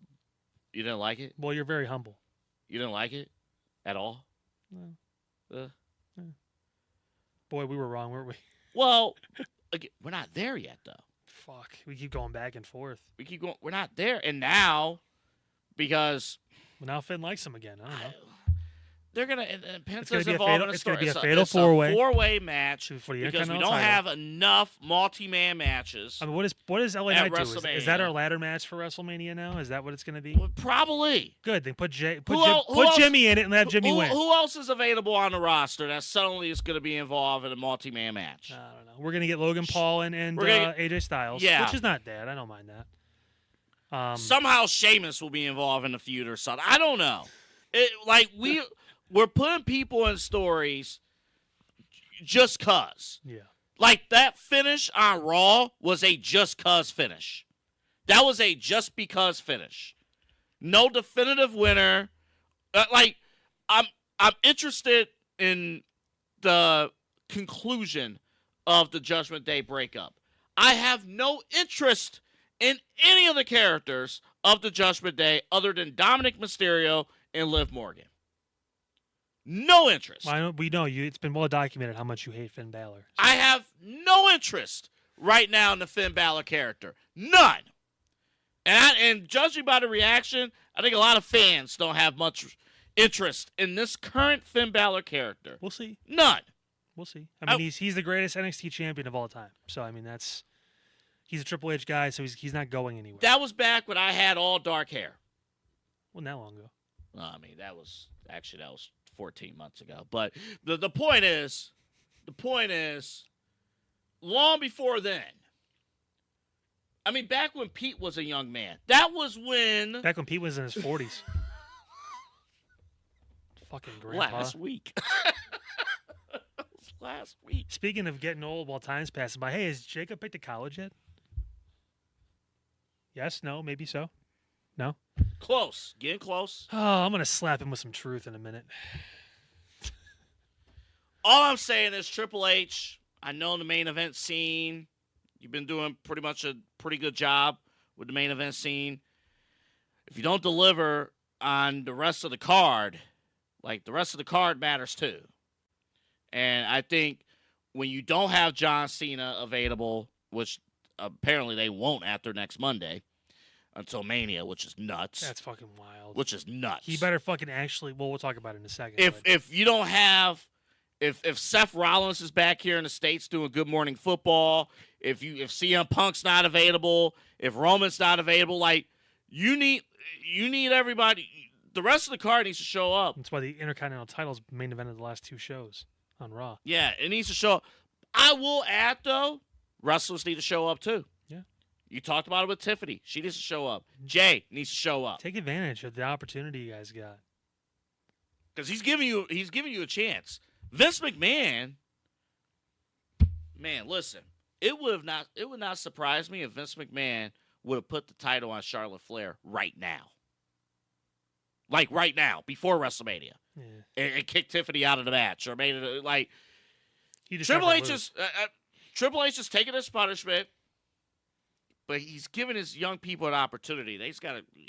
You didn't like it? Well, you're very humble. You didn't like it at all? No. Boy, we were wrong, weren't we? Well, again, we're not there yet, though. Fuck. We keep going back and forth. We keep going. We're not there. And now, because... Well, now Finn likes him again. I don't know. They're going to... It's going to be a fatal four-way. Four-way match because we don't have title. Enough multi-man matches. I mean, what does LA Knight do? Is that our ladder match for WrestleMania now? Is that what it's going to be? Well, probably. Good. Then put Jimmy in it and let Jimmy win. Who else is available on the roster that suddenly is going to be involved in a multi-man match? I don't know. We're going to get Logan Paul and AJ Styles, which is not bad. I don't mind that. Somehow Sheamus will be involved in the feud or something. I don't know. We're putting people in stories just cause. Yeah. Like that finish on Raw was a just cause finish. That was a just because finish. No definitive winner. I'm interested in the conclusion of the Judgment Day breakup. I have no interest in any of the characters of the Judgment Day other than Dominic Mysterio and Liv Morgan. No interest. Well, we know you. It's been well documented how much you hate Finn Balor. I have no interest right now in the Finn Balor character. None. And judging by the reaction, I think a lot of fans don't have much interest in this current Finn Balor character. We'll see. None. We'll see. I mean, he's the greatest NXT champion of all time. So I mean, he's a Triple H guy, so he's not going anywhere. That was back when I had all dark hair. Well, not long ago. I mean, that was 14 months ago. But the point is, long before then, I mean, back when Pete was a young man, that was when... Back when Pete was in his 40s. Fucking grandpa. Last week. Last week. Speaking of getting old while time's passing by, hey, has Jacob picked a college yet? Yes, no, maybe so. No? Close. Getting close. Oh, I'm going to slap him with some truth in a minute. All I'm saying is Triple H, I know the main event scene. You've been doing pretty much a pretty good job with the main event scene. If you don't deliver on the rest of the card, like the rest of the card matters too. And I think when you don't have John Cena available, which apparently they won't after next Monday until Mania, which is nuts. That's fucking wild. Which is nuts. He better fucking actually. Well, we'll talk about it in a second. If you don't have, if Seth Rollins is back here in the States doing Good Morning Football, if CM Punk's not available, if Roman's not available, like you need everybody. The rest of the card needs to show up. That's why the Intercontinental title's main event of the last 2 shows on Raw. Yeah, it needs to show up. I will add though, wrestlers need to show up too. Yeah. You talked about it with Tiffany. She needs to show up. Jey needs to show up. Take advantage of the opportunity you guys got. Because he's giving you a chance. Vince McMahon, man, listen, it would not surprise me if Vince McMahon would have put the title on Charlotte Flair right now. Like right now, before WrestleMania. Yeah. And kicked Tiffany out of the match. Or made it like He just Triple never H lose. Triple H is taking his punishment, but he's giving his young people an opportunity.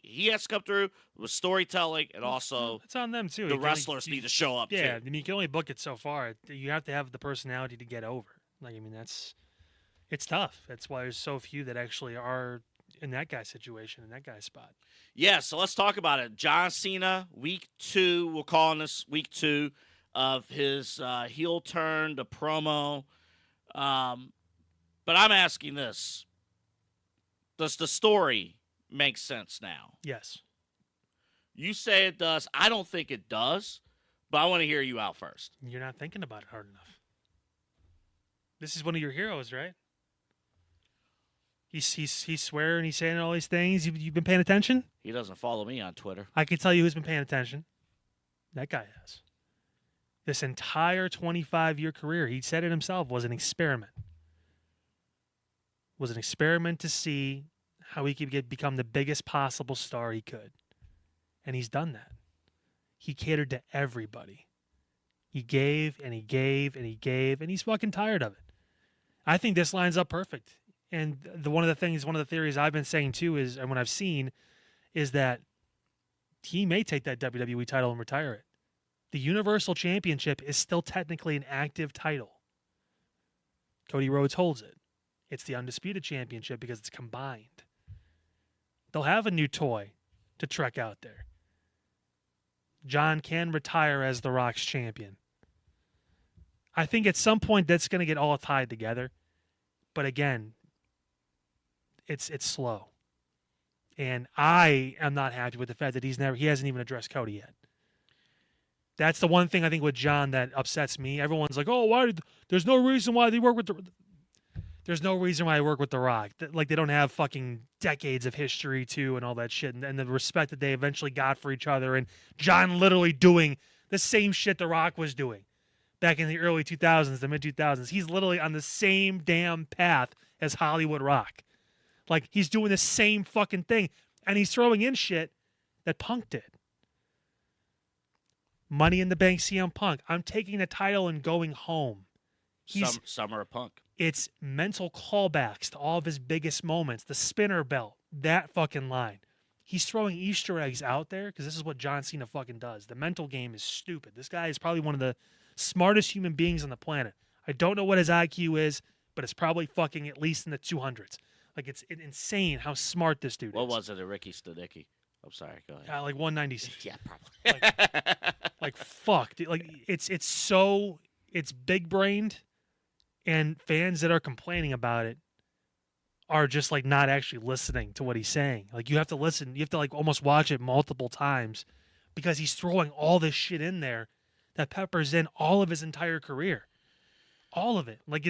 He has to come through with storytelling, and also It's on them too. the wrestlers need to show up Yeah, too. I mean, you can only book it so far. You have to have the personality to get over. Like, I mean, it's tough. That's why there's so few that actually are in that guy's situation, in that guy's spot. Yeah, so let's talk about it. John Cena, week 2, we're calling this week 2 of his heel turn, the promo. But I'm asking this. Does the story make sense now? Yes. You say it does. I don't think it does, but I want to hear you out first. You're not thinking about it hard enough. This is one of your heroes, right? He's swearing, he's saying all these things. You've been paying attention? He doesn't follow me on Twitter. I can tell you who's been paying attention. That guy has. This entire 25-year career, he said it himself, was an experiment. Was an experiment to see how he could become the biggest possible star he could. And he's done that. He catered to everybody. He gave and he gave and he gave, and he's fucking tired of it. I think this lines up perfect. And one of the theories I've been saying too is, and what I've seen, is that he may take that WWE title and retire it. The Universal Championship is still technically an active title. Cody Rhodes holds it. It's the Undisputed Championship because it's combined. They'll have a new toy to trek out there. John can retire as The Rock's champion. I think at some point that's going to get all tied together. But again, it's slow. And I am not happy with the fact that he hasn't even addressed Cody yet. That's the one thing I think with John that upsets me. Everyone's like, "Oh, there's no reason why they work with There's no reason why I work with The Rock. Like, they don't have fucking decades of history, too, and all that shit, and the respect that they eventually got for each other, and John literally doing the same shit The Rock was doing back in the early 2000s, the mid-2000s. He's literally on the same damn path as Hollywood Rock. Like, he's doing the same fucking thing, and he's throwing in shit that Punk did. Money in the Bank CM Punk. I'm taking the title and going home. Summer of Punk. It's mental callbacks to all of his biggest moments. The spinner belt, that fucking line. He's throwing Easter eggs out there because this is what John Cena fucking does. The mental game is stupid. This guy is probably one of the smartest human beings on the planet. I don't know what his IQ is, but it's probably fucking at least in the 200s. Like, it's insane how smart this dude is. What was it, a Ricky Stadicki? I'm sorry, go ahead. Like 196. Yeah, probably. like fuck, dude. Like, it's big-brained. And fans that are complaining about it are just like not actually listening to what he's saying. Like, you have to listen. You have to like almost watch it multiple times because he's throwing all this shit in there that peppers in all of his entire career. All of it. Like,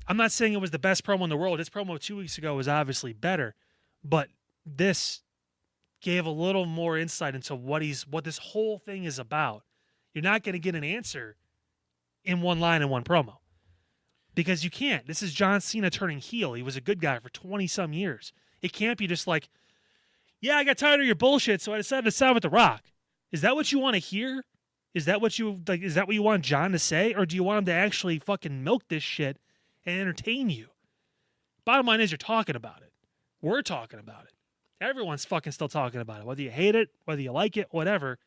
I'm not saying it was the best promo in the world. His promo 2 weeks ago was obviously better, but this gave a little more insight into what this whole thing is about. You're not going to get an answer in one line in one promo. Because you can't. This is John Cena turning heel. He was a good guy for 20-some years. It can't be just like, yeah, I got tired of your bullshit, so I decided to side with The Rock. Is that what you want to hear? Is that what you like? Is that what you want John to say? Or do you want him to actually fucking milk this shit and entertain you? Bottom line is you're talking about it. We're talking about it. Everyone's fucking still talking about it. Whether you hate it, whether you like it, whatever.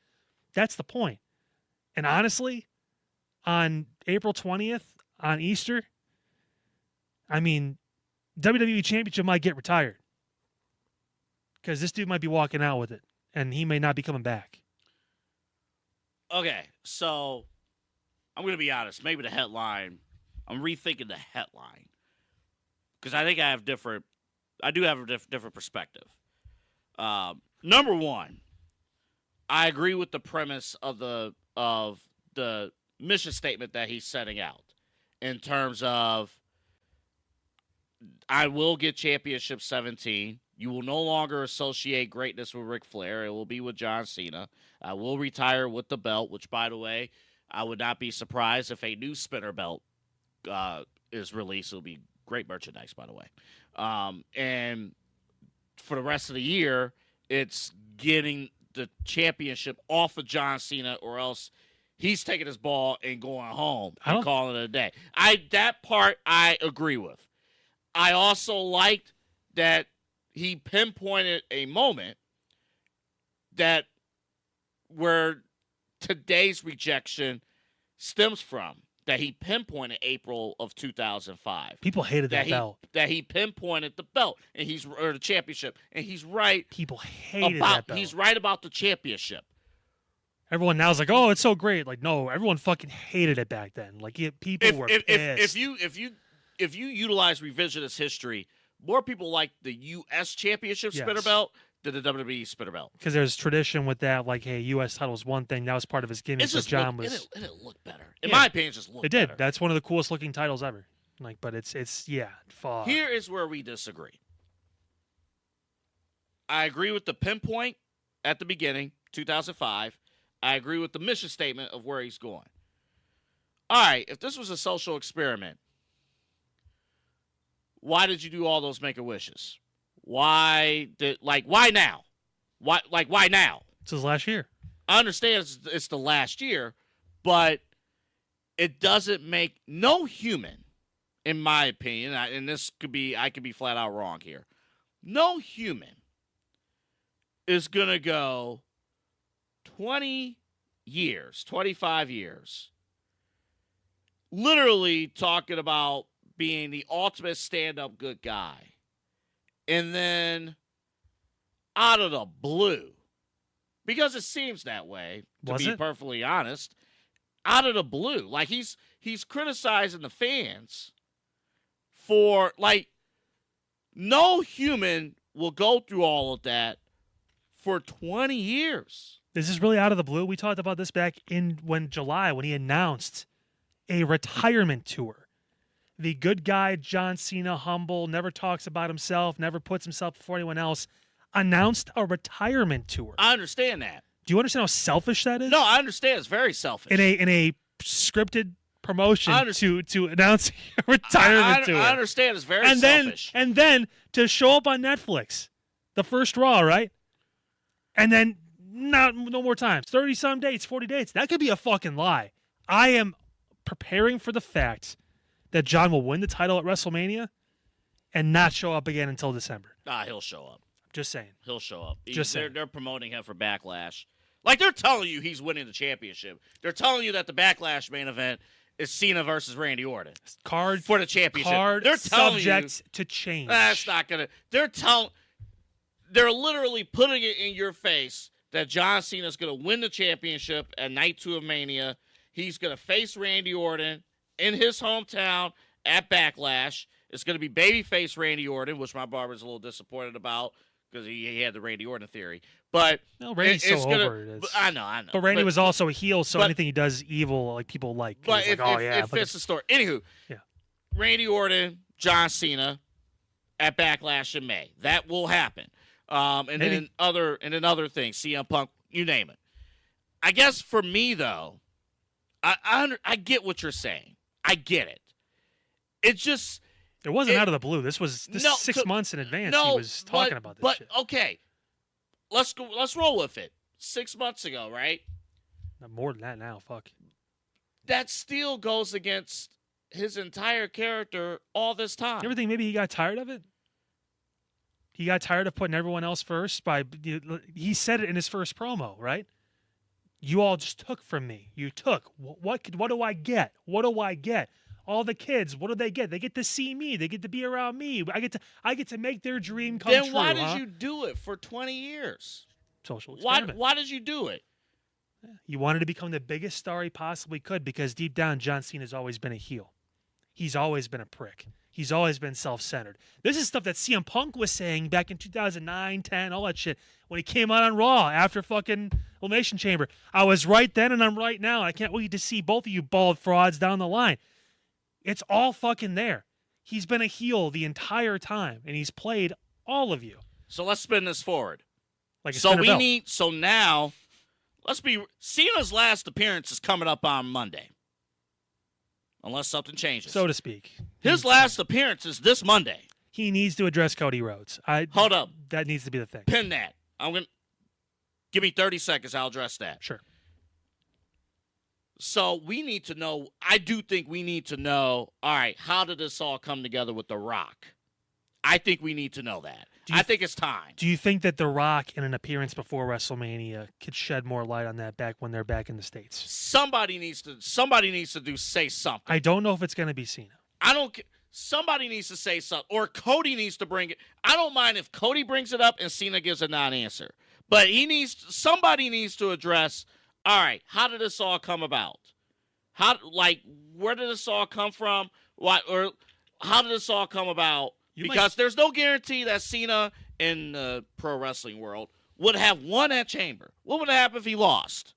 That's the point. And honestly, on April 20th, on Easter, I mean, WWE Championship might get retired. Because this dude might be walking out with it. And he may not be coming back. Okay, so I'm going to be honest. Maybe the headline, I'm rethinking the headline. Because I think I do have a different perspective. Number one, I agree with the premise of the mission statement that he's setting out in terms of I will get Championship 17. You will no longer associate greatness with Ric Flair. It will be with John Cena. I will retire with the belt, which, by the way, I would not be surprised if a new spinner belt is released. It'll be great merchandise, by the way. And for the rest of the year, it's getting the championship off of John Cena, or else he's taking his ball and going home and calling it a day. That part I agree with. I also liked that he pinpointed a moment that where today's rejection stems from. That he pinpointed April of 2005. People hated that belt. That he pinpointed the belt and or the championship, and he's right. People hated that belt. He's right about the championship. Everyone now is like, "Oh, it's so great!" Like, no, everyone fucking hated it back then. Like, people were pissed. If you utilize revisionist history, more people like the U.S. Championship spinner belt than the WWE spinner belt. Because there's tradition with that. Like, hey, U.S. title's one thing. That was part of his gimmick. So John was. It looked better. In my opinion, it just looked better. It did. That's one of the coolest looking titles ever. Like, but it's fuck. Here is where we disagree. I agree with the pinpoint at the beginning, 2005. I agree with the mission statement of where he's going. All right, if this was a social experiment, why did you do all those Make-A-Wishes? Why now? Why now? It's his last year. I understand it's the last year, but it doesn't make no human, in my opinion, and I could be flat out wrong here. No human is going to go 20 years, 25 years, literally talking about being the ultimate stand-up good guy. And then out of the blue, because it seems that way, to be perfectly honest, out of the blue, like he's criticizing the fans for, like, no human will go through all of that for 20 years. This is really out of the blue. We talked about this back in July when he announced a retirement tour. The good guy, John Cena, humble, never talks about himself, never puts himself before anyone else, announced a retirement tour. I understand that. Do you understand how selfish that is? No, I understand. It's very selfish. In a scripted promotion to announce a retirement tour. I understand. It's very selfish. And then to show up on Netflix, the first Raw, right? And then no more times. 30-some dates, 40 dates. That could be a fucking lie. I am preparing for the fact that John will win the title at WrestleMania and not show up again until December. He'll show up. Just saying. He'll show up. Saying. They're promoting him for Backlash. Like, they're telling you he's winning the championship. They're telling you that the Backlash main event is Cena versus Randy Orton. Card for the championship. They're subject to change. That's not gonna. They're literally putting it in your face that John Cena's gonna win the championship at Night 2 of Mania. He's gonna face Randy Orton in his hometown at Backlash. It's gonna be babyface Randy Orton, which my barber's a little disappointed about because he had the Randy Orton theory. But no, Randy's over it. I know. But Randy was also a heel, so anything he does evil, like, people like. But it fits the story. Anywho, Randy Orton, John Cena at Backlash in May. That will happen. And then other things, CM Punk, you name it. I guess for me though, I get what you're saying. I get it. It just It wasn't out of the blue. This was No, 6 months in advance. no, He was talking about this but shit. okay, let's go. Let's roll with it. 6 months ago, right? Not more than that now. Fuck. That still goes against his entire character all this time. You ever think maybe he got tired of it? He got tired of putting everyone else first he said it in his first promo, right? You all just took from me. You took. What do I get? What do I get? All the kids, what do they get? They get to see me. They get to be around me. I get to make their dream come true. Then why did you do it for 20 years? Social experiment. Why did you do it? He wanted to become the biggest star he possibly could because deep down, John Cena's always been a heel. He's always been a prick. He's always been self-centered. This is stuff that CM Punk was saying back in 2009, 10, all that shit, when he came out on Raw after fucking Elimination Chamber. I was right then and I'm right now. I can't wait to see both of you bald frauds down the line. It's all fucking there. He's been a heel the entire time, and he's played all of you. So let's spin this forward. Like a so spinner we belt. need. So now, Cena's last appearance is coming up on Monday, unless something changes. So to speak. His last appearance is this Monday. He needs to address Cody Rhodes. Hold up. That needs to be the thing. Pin that. Give me 30 seconds. I'll address that. Sure. So we need to know. I do think we need to know. All right, how did this all come together with The Rock? I think we need to know that. I think it's time. Do you think that The Rock, in an appearance before WrestleMania, could shed more light on that back when they're back in the States? Somebody needs to say something. I don't know if it's going to be Cena. I don't. Somebody needs to say something, or Cody needs to bring it. I don't mind if Cody brings it up and Cena gives a non-answer, but somebody needs to address. All right, how did this all come about? Where did this all come from? Or how did this all come about? Because there's no guarantee that Cena in the pro wrestling world would have won that chamber. What would have happened if he lost?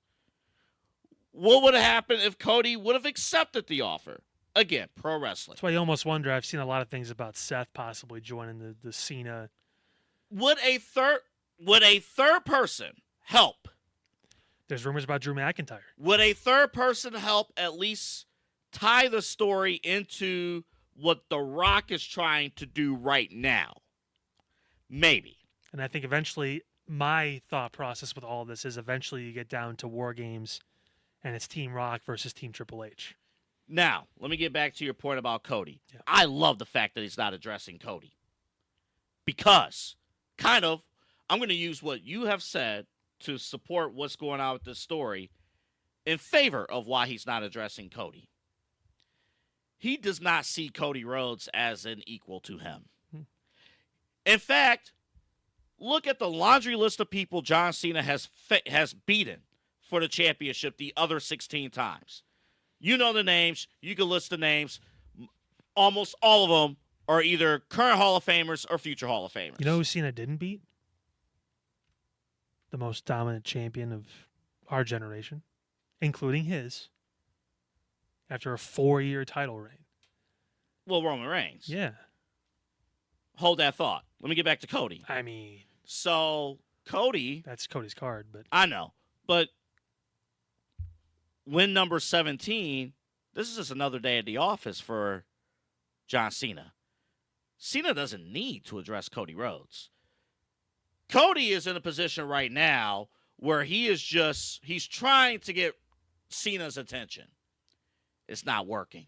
What would have happened if Cody would have accepted the offer? Again, pro wrestling. That's why you almost wonder. I've seen a lot of things about Seth possibly joining the Cena. Would a third person help? There's rumors about Drew McIntyre. Would a third person help at least tie the story into what The Rock is trying to do right now? Maybe. And I think eventually my thought process with all of this is eventually you get down to War Games and it's Team Rock versus Team Triple H. Now, let me get back to your point about Cody. Yeah. I love the fact that he's not addressing Cody. Because, I'm going to use what you have said to support what's going on with this story in favor of why he's not addressing Cody. He does not see Cody Rhodes as an equal to him. In fact, look at the laundry list of people John Cena has beaten for the championship the other 16 times. You know the names. You can list the names. Almost all of them are either current Hall of Famers or future Hall of Famers. You know who Cena didn't beat? The most dominant champion of our generation, including his, after a 4-year title reign. Well, Roman Reigns. Yeah. Hold that thought. Let me get back to Cody. I mean, So, Cody. that's Cody's card, but I know. But win number 17, this is just another day at the office for John Cena. Cena doesn't need to address Cody Rhodes. Cody is in a position right now where he's trying to get Cena's attention. It's not working.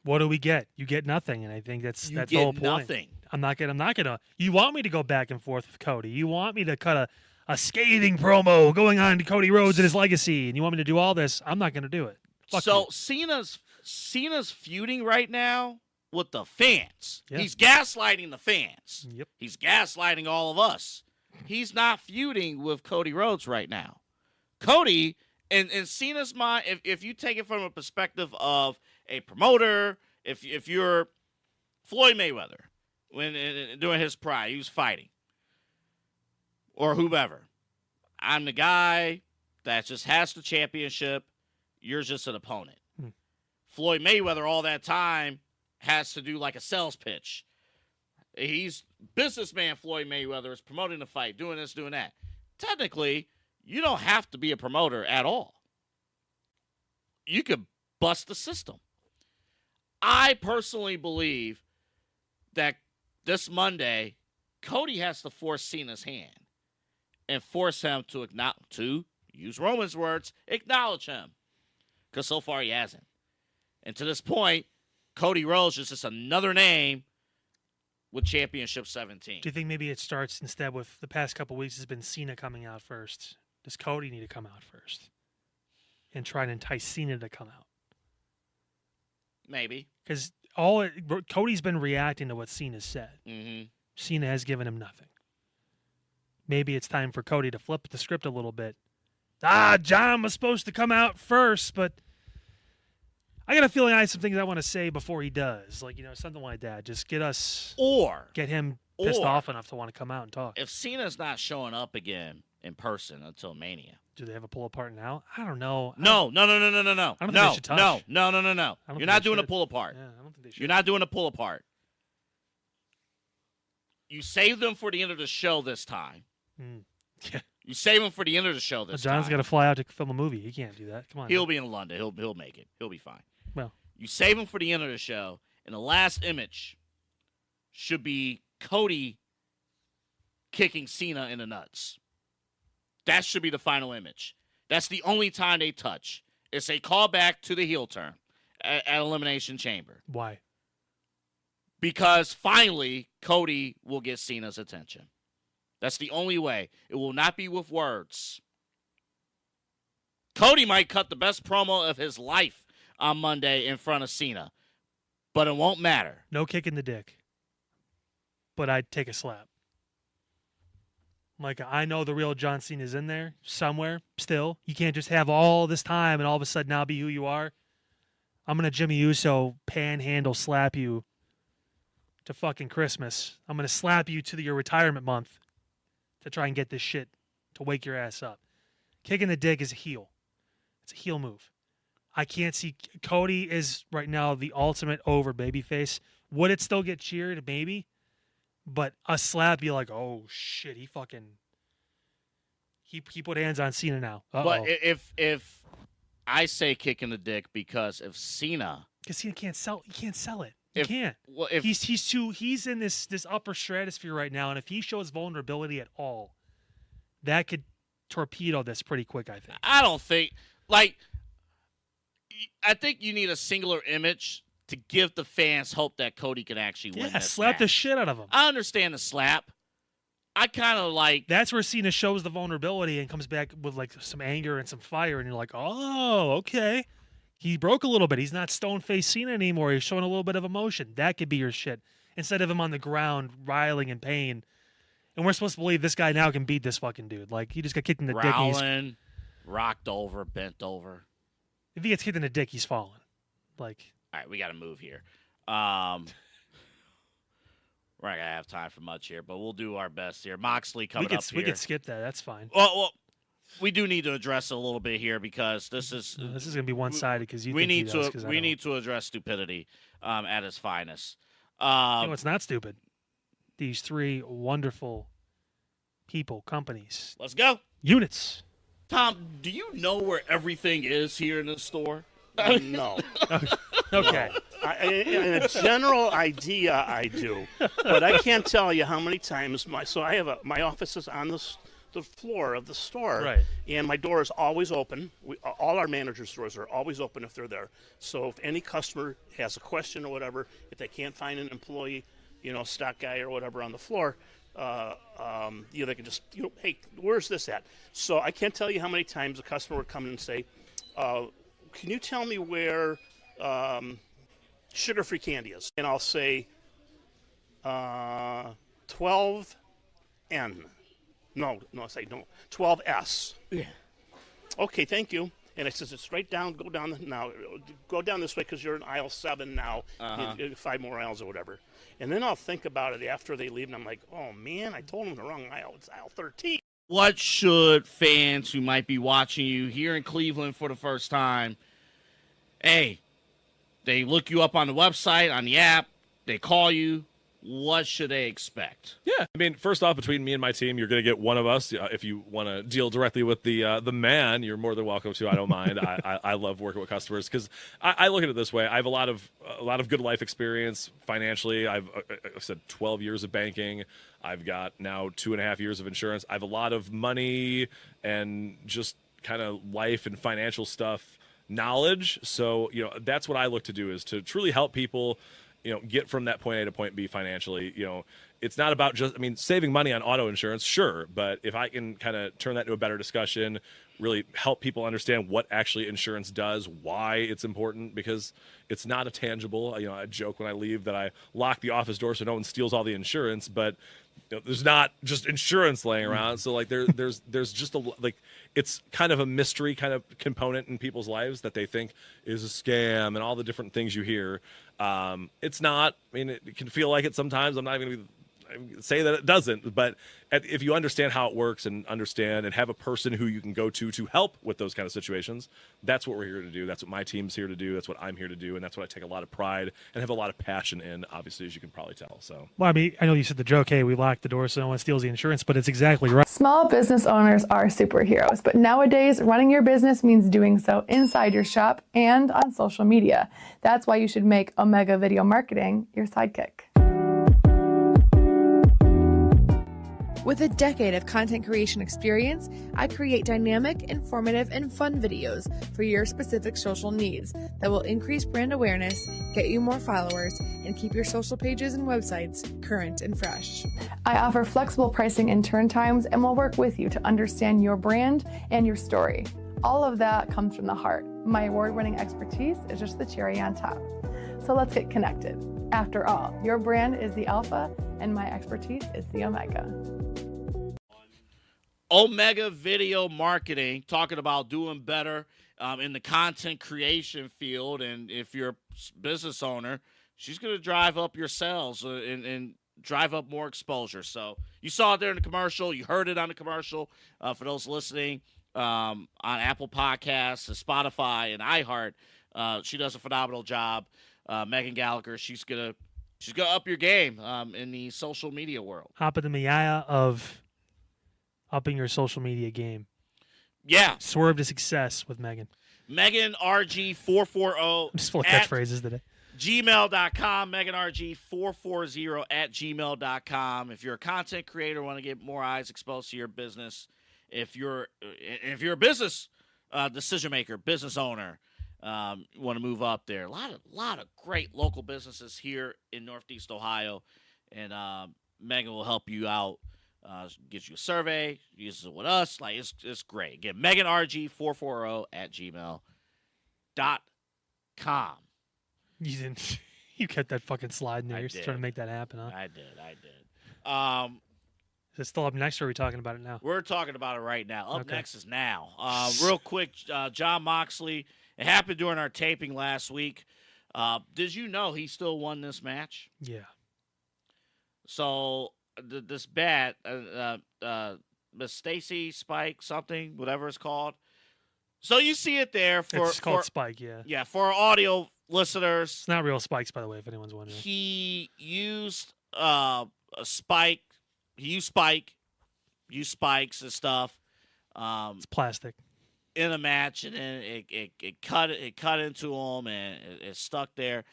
what do we get? You get nothing, and I think that's the get whole point. nothing. I'm not gonna. You want me to go back and forth with Cody? You want me to cut a scathing promo going on to Cody Rhodes and his legacy, and you want me to do all this? I'm not gonna do it. Fuck So you. Cena's feuding right now with the fans. Yeah. He's gaslighting the fans. Yep. He's gaslighting all of us. He's not feuding with Cody Rhodes right now. Cody, in Cena's mind, if you take it from a perspective of a promoter, if you're Floyd Mayweather, when during his prime, he was fighting, or whomever. I'm the guy that just has the championship. You're just an opponent. Floyd Mayweather all that time has to do like a sales pitch. He's businessman Floyd Mayweather is promoting the fight, doing this, doing that. Technically, you don't have to be a promoter at all. You could bust the system. I personally believe that this Monday, Cody has to force Cena's hand and force him to use Roman's words, acknowledge him. Because so far he hasn't. And to this point, Cody Rhodes is just another name with Championship 17. Do you think maybe it starts instead with the past couple weeks has been Cena coming out first? Does Cody need to come out first and try and entice Cena to come out? Maybe. Because Cody's been reacting to what Cena said. Mm-hmm. Cena has given him nothing. Maybe it's time for Cody to flip the script a little bit. John was supposed to come out first, but I got a feeling I have some things I want to say before he does. Like, something like that. Just get him pissed off enough to want to come out and talk. If Cena's not showing up again in person until Mania. Do they have a pull apart now? I don't know. No. I don't think they should touch. No. You're not doing a pull apart. Yeah, I don't think they should. You're not doing a pull apart. You save them for the end of the show this time. Yeah. You save him for the end of the show this time. John's got to fly out to film a movie. He can't do that. Come on. He'll be in London. He'll make it. He'll be fine. Well, you save him for the end of the show, and the last image should be Cody kicking Cena in the nuts. That should be the final image. That's the only time they touch. It's a callback to the heel turn at Elimination Chamber. Why? Because finally, Cody will get Cena's attention. That's the only way. It will not be with words. Cody might cut the best promo of his life on Monday in front of Cena, but it won't matter. No kick in the dick. But I'd take a slap. Like, I know the real John Cena is in there somewhere still. You can't just have all this time and all of a sudden now be who you are. I'm going to Jimmy Uso panhandle slap you to fucking Christmas. I'm going to slap you to your retirement month to try and get this shit to wake your ass up. Kicking the dick is a heel. It's a heel move. I can't see. Cody is right now the ultimate over babyface. Would it still get cheered? Maybe. But a slap, be like, oh shit, he put hands on Cena now. But if I say kick in the dick because if Cena, because Cena can't sell it. He If- can't. well, if- he's in this upper stratosphere right now, and if he shows vulnerability at all, that could torpedo this pretty quick. I think. I don't think I think you need a singular image to give the fans hope that Cody can actually win. Yeah, this slap match. the shit out of him. I understand the slap. I kind of like. That's where Cena shows the vulnerability and comes back with like some anger and some fire, and you're like, oh, okay. He broke a little bit. He's not stone-faced Cena anymore. He's showing a little bit of emotion. That could be your shit. Instead of him on the ground, riling in pain. And we're supposed to believe this guy now can beat this fucking dude. Like, he just got kicked in the dick. Growling, rocked over, bent over. If he gets kicked in the dick, he's falling. Like, All right, we got to move here. We're not going to have time for much here, but we'll do our best here. Moxley coming up here. we could skip that. That's fine. Well, we do need to address it a little bit here because this is This is going to be one-sided because you we think he need does, to 'cause I we don't. need to address stupidity at its finest. You know, it's not stupid. These three wonderful people, companies, Let's go. units. Tom, do you know where everything is here in the store? No. Okay. In a general idea, I do, but I can't tell you how many times my office is on the floor of the store, Right. and my door is always open. All our managers' doors are always open if they're there. So if any customer has a question or whatever, if they can't find an employee, stock guy or whatever on the floor, they can just, hey, where's this at? So I can't tell you how many times a customer would come in and say, can you tell me where sugar-free candy is? And I'll say 12N. No, I say no, 12S. Yeah. Okay, thank you. And I says, it's right down, go down this way because you're in aisle 7 now, 5 more aisles or whatever. And then I'll think about it after they leave, and I'm like, oh, man, I told them the wrong aisle. It's aisle 13. What should fans who might be watching you here in Cleveland for the first time, hey, they look you up on the website, on the app, they call you, what should they expect? Yeah, I mean, first off, between me and my team, you're going to get one of us. If you want to deal directly with the man, you're more than welcome to. I don't mind. I love working with customers because I look at it this way. I have a lot of good life experience financially. I said 12 years of banking. I've got now 2.5 years of insurance. I have a lot of money and just kind of life and financial stuff knowledge. So that's what I look to do, is to truly help people get from that point A to point B financially. It's not about just, saving money on auto insurance, sure, but if I can kind of turn that into a better discussion, really help people understand what actually insurance does, why it's important, because it's not a tangible. I joke when I leave that I lock the office door so no one steals all the insurance, but there's not just insurance laying around. So there's just it's kind of a mystery kind of component in people's lives that they think is a scam and all the different things you hear. It's not. It can feel like it sometimes. I'm not even going to say that it doesn't, but if you understand how it works and understand and have a person who you can go to help with those kind of situations, that's what we're here to do. That's what my team's here to do. That's what I'm here to do, and that's what I take a lot of pride and have a lot of passion in, obviously, as you can probably tell. So, well, I know you said the joke, hey, we lock the door so no one steals the insurance, but it's exactly right. Small business owners are superheroes, but nowadays running your business means doing so inside your shop and on social media. That's why you should make Omega Video Marketing your sidekick. With a decade of content creation experience, I create dynamic, informative, and fun videos for your specific social needs that will increase brand awareness, get you more followers, and keep your social pages and websites current and fresh. I offer flexible pricing and turn times and will work with you to understand your brand and your story. All of that comes from the heart. My award-winning expertise is just the cherry on top. So let's get connected. After all, your brand is the alpha and my expertise is the omega. Omega Video Marketing, talking about doing better in the content creation field. And if you're a business owner, she's going to drive up your sales and drive up more exposure. So you saw it there in the commercial. You heard it on the commercial. For those listening on Apple Podcasts, and Spotify, and iHeart, she does a phenomenal job. Megan Gallagher, she's gonna up your game in the social media world. Hop in the Maya of upping your social media game. Yeah. Swerve to success with Megan. Megan RG440. I'm just full of catchphrases today. gmail.com. Megan RG440 at gmail.com. If you're a content creator, want to get more eyes exposed to your business, if you're a business decision maker, business owner, want to move up there. A lot of great local businesses here in Northeast Ohio, and Megan will help you out. Get you a survey, uses it with us. It's great. Again, Megan RG440 at gmail.com. You kept that fucking slide in there. You're did. trying to make that happen, huh? I did. Is it still up next, or are we talking about it now? We're talking about it right now. Up Okay. next is now. Real quick, Jon Moxley. It happened during our taping last week. Did you know he still won this match? Yeah. So this bat, Miss Stacy Spike something, whatever it's called. So you see it there It's called Spike, yeah. Yeah, for our audio listeners. It's not real spikes, by the way, if anyone's wondering. He used a spike. He used spikes and stuff. It's plastic. In a match, and then it cut into him, and it stuck there.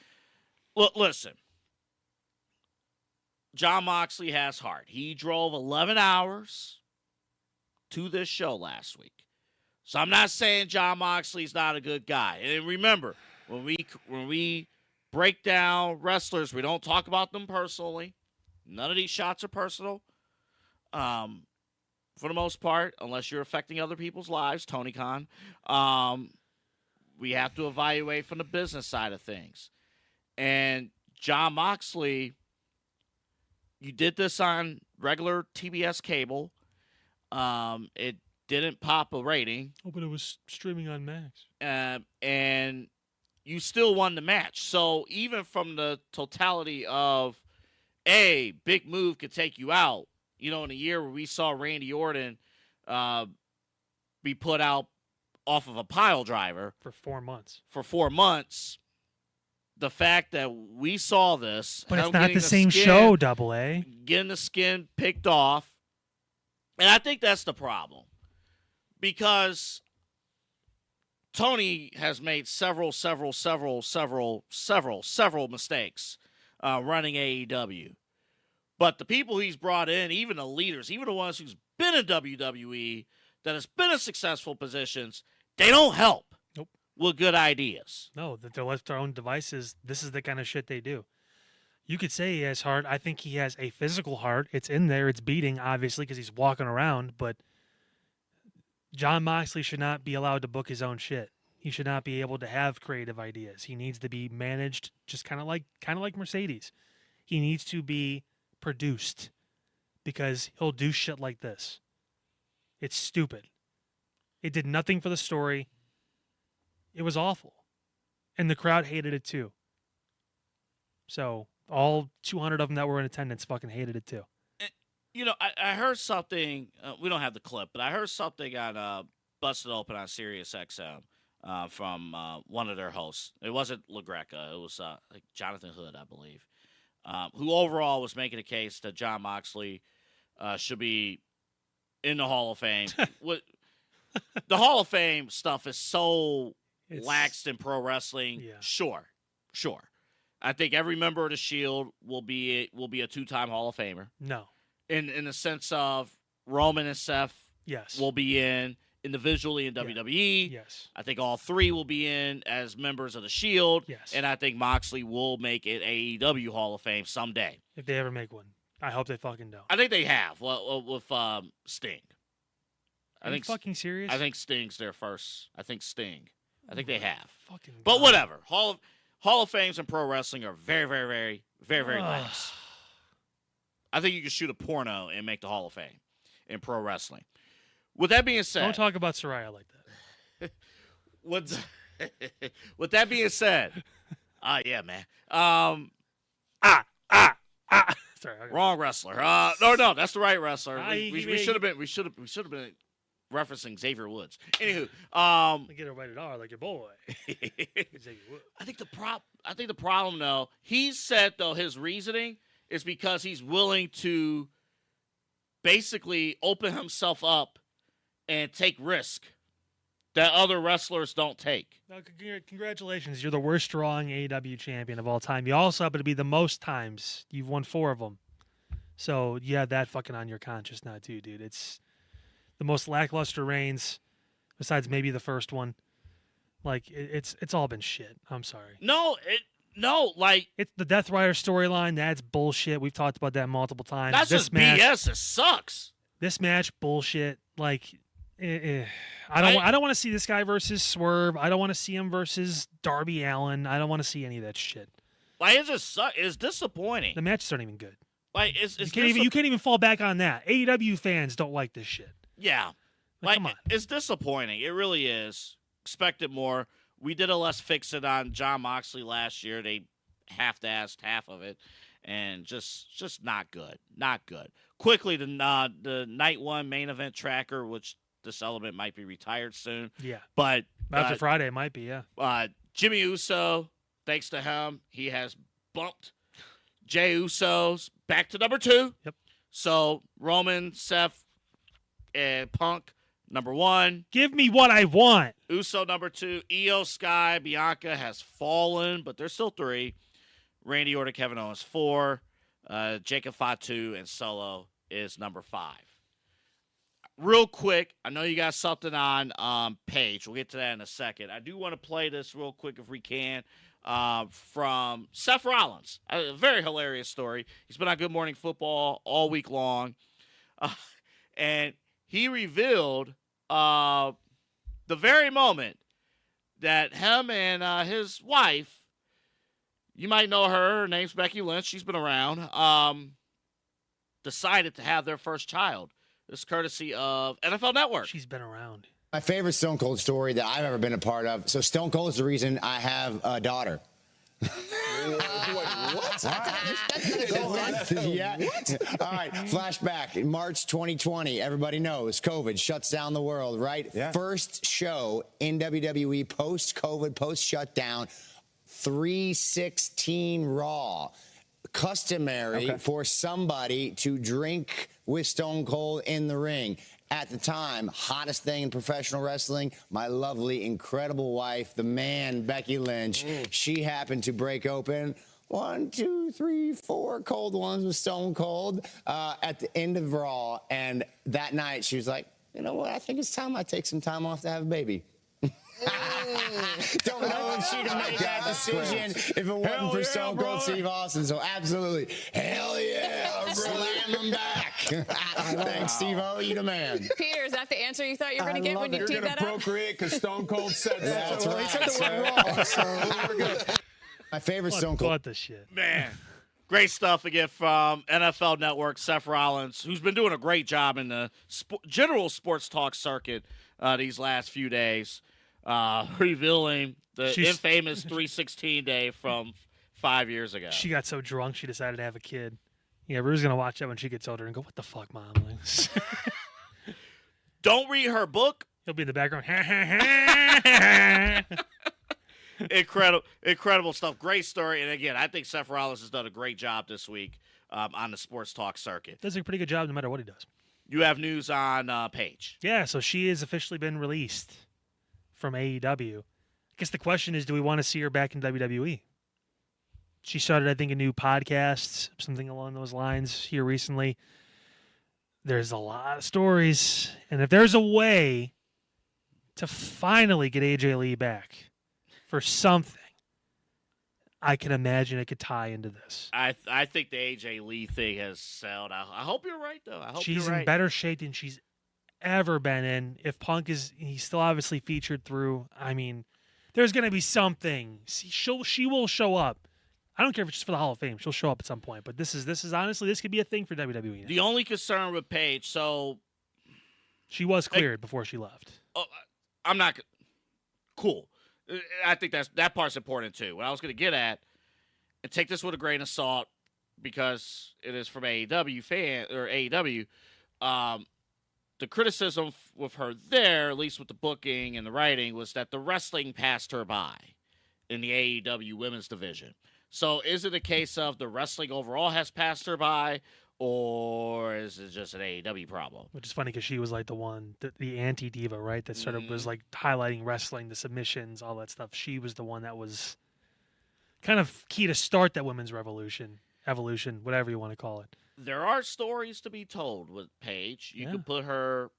Look, listen. Jon Moxley has heart. He drove 11 hours to this show last week. So I'm not saying Jon Moxley's not a good guy. And remember, when we break down wrestlers, we don't talk about them personally. None of these shots are personal. For the most part, unless you're affecting other people's lives, Tony Khan, we have to evaluate from the business side of things. And Jon Moxley, you did this on regular TBS cable. It didn't pop a rating. Oh, but it was streaming on Max. And you still won the match. So even from the totality of, a big move could take you out. In a year where we saw Randy Orton be put out off of a pile driver For 4 months. for 4 months, the fact that we saw this. But it's not the same show, Double A. Getting the skin picked off. And I think that's the problem. Because Tony has made several mistakes running AEW. But the people he's brought in, even the leaders, even the ones who's been in WWE, that has been in successful positions, they don't help with good ideas. No, that they're left to their own devices. This is the kind of shit they do. You could say he has heart. I think he has a physical heart. It's in there. It's beating, obviously, because he's walking around. But Jon Moxley should not be allowed to book his own shit. He should not be able to have creative ideas. He needs to be managed just kind of like Mercedes. He needs to be produced because he'll do shit like this. It's stupid. It did nothing for the story. It was awful. And the crowd hated it too. So all 200 of them that were in attendance fucking hated it too. You know, I heard something. We don't have the clip, but I heard something on Busted Open on Sirius XM from one of their hosts. It wasn't LaGreca. It was like Jonathan Hood, I believe, who overall was making a case that Jon Moxley should be in the Hall of Fame. The Hall of Fame stuff is so laxed in pro wrestling. Yeah. Sure. I think every member of the Shield will be a two-time Hall of Famer. No. In the sense of Roman and Seth Yes. will be in individually in WWE. Yes. I think all three will be in as members of the Shield. Yes. And I think Moxley will make it AEW Hall of Fame someday. If they ever make one. I hope they fucking don't. I think they have with Sting. Are you fucking serious? I think Sting's their first. I think Sting. I think they have. Fucking But God. whatever. Hall of Fames in pro wrestling are very, very, very, very, very lax. I think you can shoot a porno and make the Hall of Fame in pro wrestling. With that being said, Don't talk about Saraya like that. with that being said, yeah, man. Sorry, okay. Wrong wrestler. No, that's the right wrestler. He We should have been referencing Xavier Woods. Anywhu, Get a rated R like your boy. I think the problem though, he said though his reasoning is because he's willing to basically open himself up and take risk that other wrestlers don't take. No, congratulations. You're the worst drawing AEW champion of all time. You also happen to be the most times. You've won 4 of them. So you have that fucking on your conscience now too, dude. It's the most lackluster reigns besides maybe the first one. Like, it's all been shit. I'm sorry. It's the Death Rider storyline. That's bullshit. We've talked about that multiple times. That's this just match, BS. It sucks. This match, bullshit. Like, I don't want to see this guy versus Swerve. I don't want to see him versus Darby Allin. I don't want to see any of that shit. Like, it just sucks. It's disappointing. The matches aren't even good. Like, you can't even fall back on that. AEW fans don't like this shit. Yeah. Like, come on. It's disappointing. It really is. Expected more. We did a Let's Fix It on Jon Moxley last year. They half-assed half of it. And just not good. Not good. Quickly, the Night 1 main event tracker, which this element might be retired soon. Yeah. But after Friday, it might be, yeah. Jimmy Uso, thanks to him, he has bumped Jey Uso's back to number 2. Yep. So Roman, Seth, and Punk, number 1. Give me what I want. Uso, number 2. Io Sky, Bianca has fallen, but they're still 3. Randy Orton, Kevin Owens, 4. Jacob Fatu and Solo is number 5. Real quick, I know you got something on Paige. We'll get to that in a second. I do want to play this real quick if we can from Seth Rollins. A very hilarious story. He's been on Good Morning Football all week long. And he revealed the very moment that him and his wife, you might know her. Her name's Becky Lynch. She's been around. Decided to have their first child. This is courtesy of NFL Network. She's been around. My favorite Stone Cold story that I've ever been a part of. So Stone Cold is the reason I have a daughter. What? Yeah. All right. Flashback. In March 2020. Everybody knows COVID shuts down the world, right? Yeah. First show in WWE post-COVID, post-shutdown. 316 Raw. Customary for somebody to drink with Stone Cold in the ring. At the time, hottest thing in professional wrestling, my lovely, incredible wife, the man, Becky Lynch. She happened to break open 1, 2, 3, 4 cold ones with Stone Cold at the end of Raw. And that night, she was like, you know what? I think it's time I take some time off to have a baby. Don't know if she'd have made that decision if it wasn't for Stone Cold Steve Austin. So absolutely, hell yeah, slam him back. Thanks, Steve-O, you the man. Peter, is that the answer you thought you were going to get when you teed that up? You're going to procreate because Stone Cold said that. That's right. He said the word Raw, so we're good. My favorite Stone Cold. What the shit? Man, great stuff again from NFL Network, Seth Rollins, who's been doing a great job in the general sports talk circuit these last few days, revealing the infamous 316 day from 5 years ago. She got so drunk she decided to have a kid. Yeah, Rue's going to watch that when she gets older and go, what the fuck, Mom? Don't read her book. He'll be in the background. Incredible stuff. Great story. And again, I think Seth Rollins has done a great job this week on the sports talk circuit. Does a pretty good job no matter what he does. You have news on Paige. Yeah, so she has officially been released from AEW. I guess the question is, do we want to see her back in WWE? She started, I think, a new podcast, something along those lines here recently. There's a lot of stories. And if there's a way to finally get AJ Lee back for something, I can imagine it could tie into this. I think the AJ Lee thing has sold. I hope you're right, though. I hope she's you're right. in better shape than she's ever been in. If Punk he's still obviously featured through. I mean, there's going to be something. She will show up. I don't care if it's just for the Hall of Fame. She'll show up at some point. But this is honestly, this could be a thing for WWE now. The only concern with Paige, so she was cleared before she left. I'm not cool. I think that part's important too. What I was going to get at, and take this with a grain of salt because it is from AEW. The criticism with her there, at least with the booking and the writing, was that the wrestling passed her by in the AEW women's division. So is it a case of the wrestling overall has passed her by, or is it just an AEW problem? Which is funny because she was like the one, the anti-diva, right? That sort of was like highlighting wrestling, the submissions, all that stuff. She was the one that was kind of key to start that women's evolution, whatever you want to call it. There are stories to be told with Paige. You could put her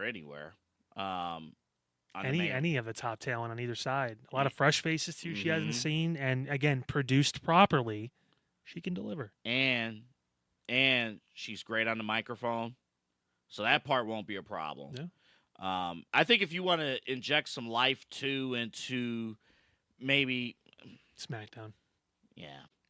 anywhere. Any of the top talent on either side. A lot of fresh faces too. She hasn't seen, and again, produced properly, she can deliver. And she's great on the microphone, so that part won't be a problem. Yeah. I think if you want to inject some life too into maybe SmackDown,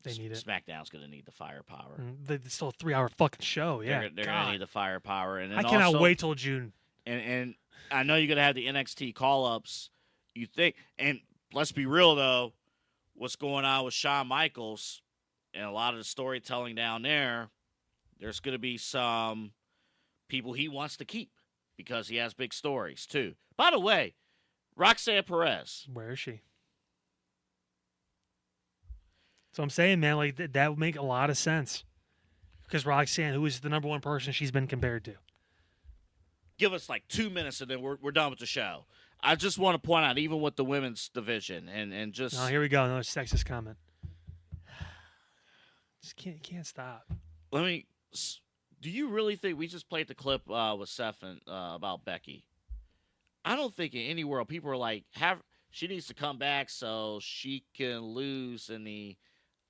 they need it. SmackDown's going to need the firepower. It's still a 3-hour fucking show. Yeah, they're going to need the firepower, and I cannot wait till June. And I know you're going to have the NXT call-ups. You think, and let's be real though, what's going on with Shawn Michaels and a lot of the storytelling down there, there's going to be some people he wants to keep because he has big stories too. By the way, Roxanne Perez. Where is she? So I'm saying, man, like that would make a lot of sense because Roxanne, who is the number one person she's been compared to. Give us like 2 minutes and then we're done with the show. I just want to point out, even with the women's division and just. Oh, here we go. Another sexist comment. Just can't stop. Do you really think we just played the clip with Seth and, about Becky? I don't think in any world people are like, she needs to come back so she can lose in the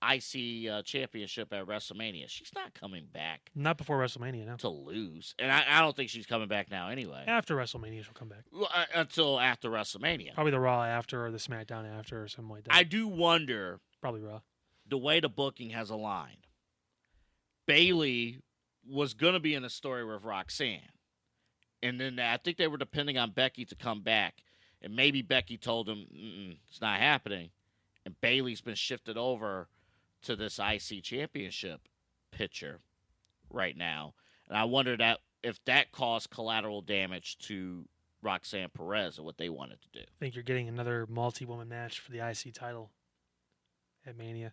IC championship at WrestleMania. She's not coming back. Not before WrestleMania, no. To lose. And I don't think she's coming back now anyway. After WrestleMania, she'll come back. Until after WrestleMania. Probably the Raw after or the SmackDown after or something like that. I do wonder. Probably Raw. The way the booking has aligned. Bayley was going to be in a story with Roxanne. And then I think they were depending on Becky to come back. And maybe Becky told them, it's not happening. And Bayley's been shifted over to this IC championship picture right now. And I wonder if that caused collateral damage to Roxanne Perez and what they wanted to do. I think you're getting another multi-woman match for the IC title at Mania,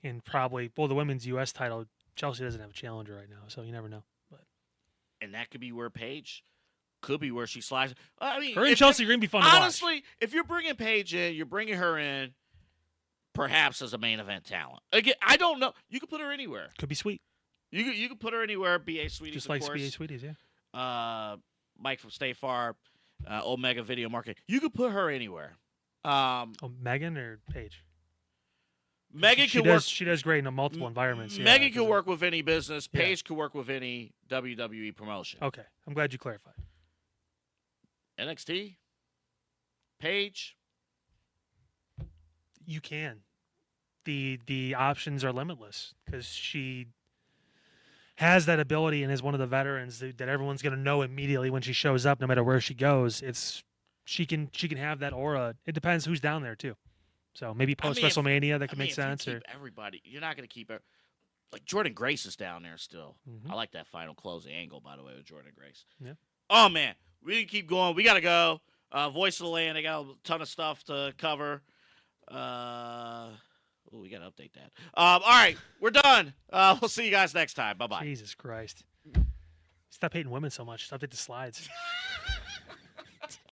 and probably the women's U.S. title. Chelsea doesn't have a challenger right now, so you never know. But And that could be where Paige could be where she slides. I mean, her and Chelsea Green be fun to watch. Honestly, if you're bringing Paige in, you're bringing her in perhaps as a main event talent. Again, I don't know. You could put her anywhere. Could be sweet. You could put her anywhere. B.A. Sweeties, Just of like course. B.A. Sweeties, yeah. Mike from State Farm, Omega Video Marketing. You could put her anywhere. Megan or Paige? Megan she can work. She does great in multiple environments. Megan can work with any business. Yeah. Paige can work with any WWE promotion. Okay, I'm glad you clarified. NXT, Paige. You can. The options are limitless because she has that ability and is one of the veterans that everyone's going to know immediately when she shows up, no matter where she goes. She can have that aura. It depends who's down there too. So maybe post WrestleMania that could make sense. If you keep everybody, you're not going to keep like Jordan Grace is down there still. Mm-hmm. I like that final closing angle, by the way, with Jordan Grace. Yeah. Oh man, we can keep going. We got to go. Voice of the Land. They got a ton of stuff to cover. We got to update that. All right, we're done. We'll see you guys next time. Bye bye. Jesus Christ! Stop hating women so much. Stop hitting the slides.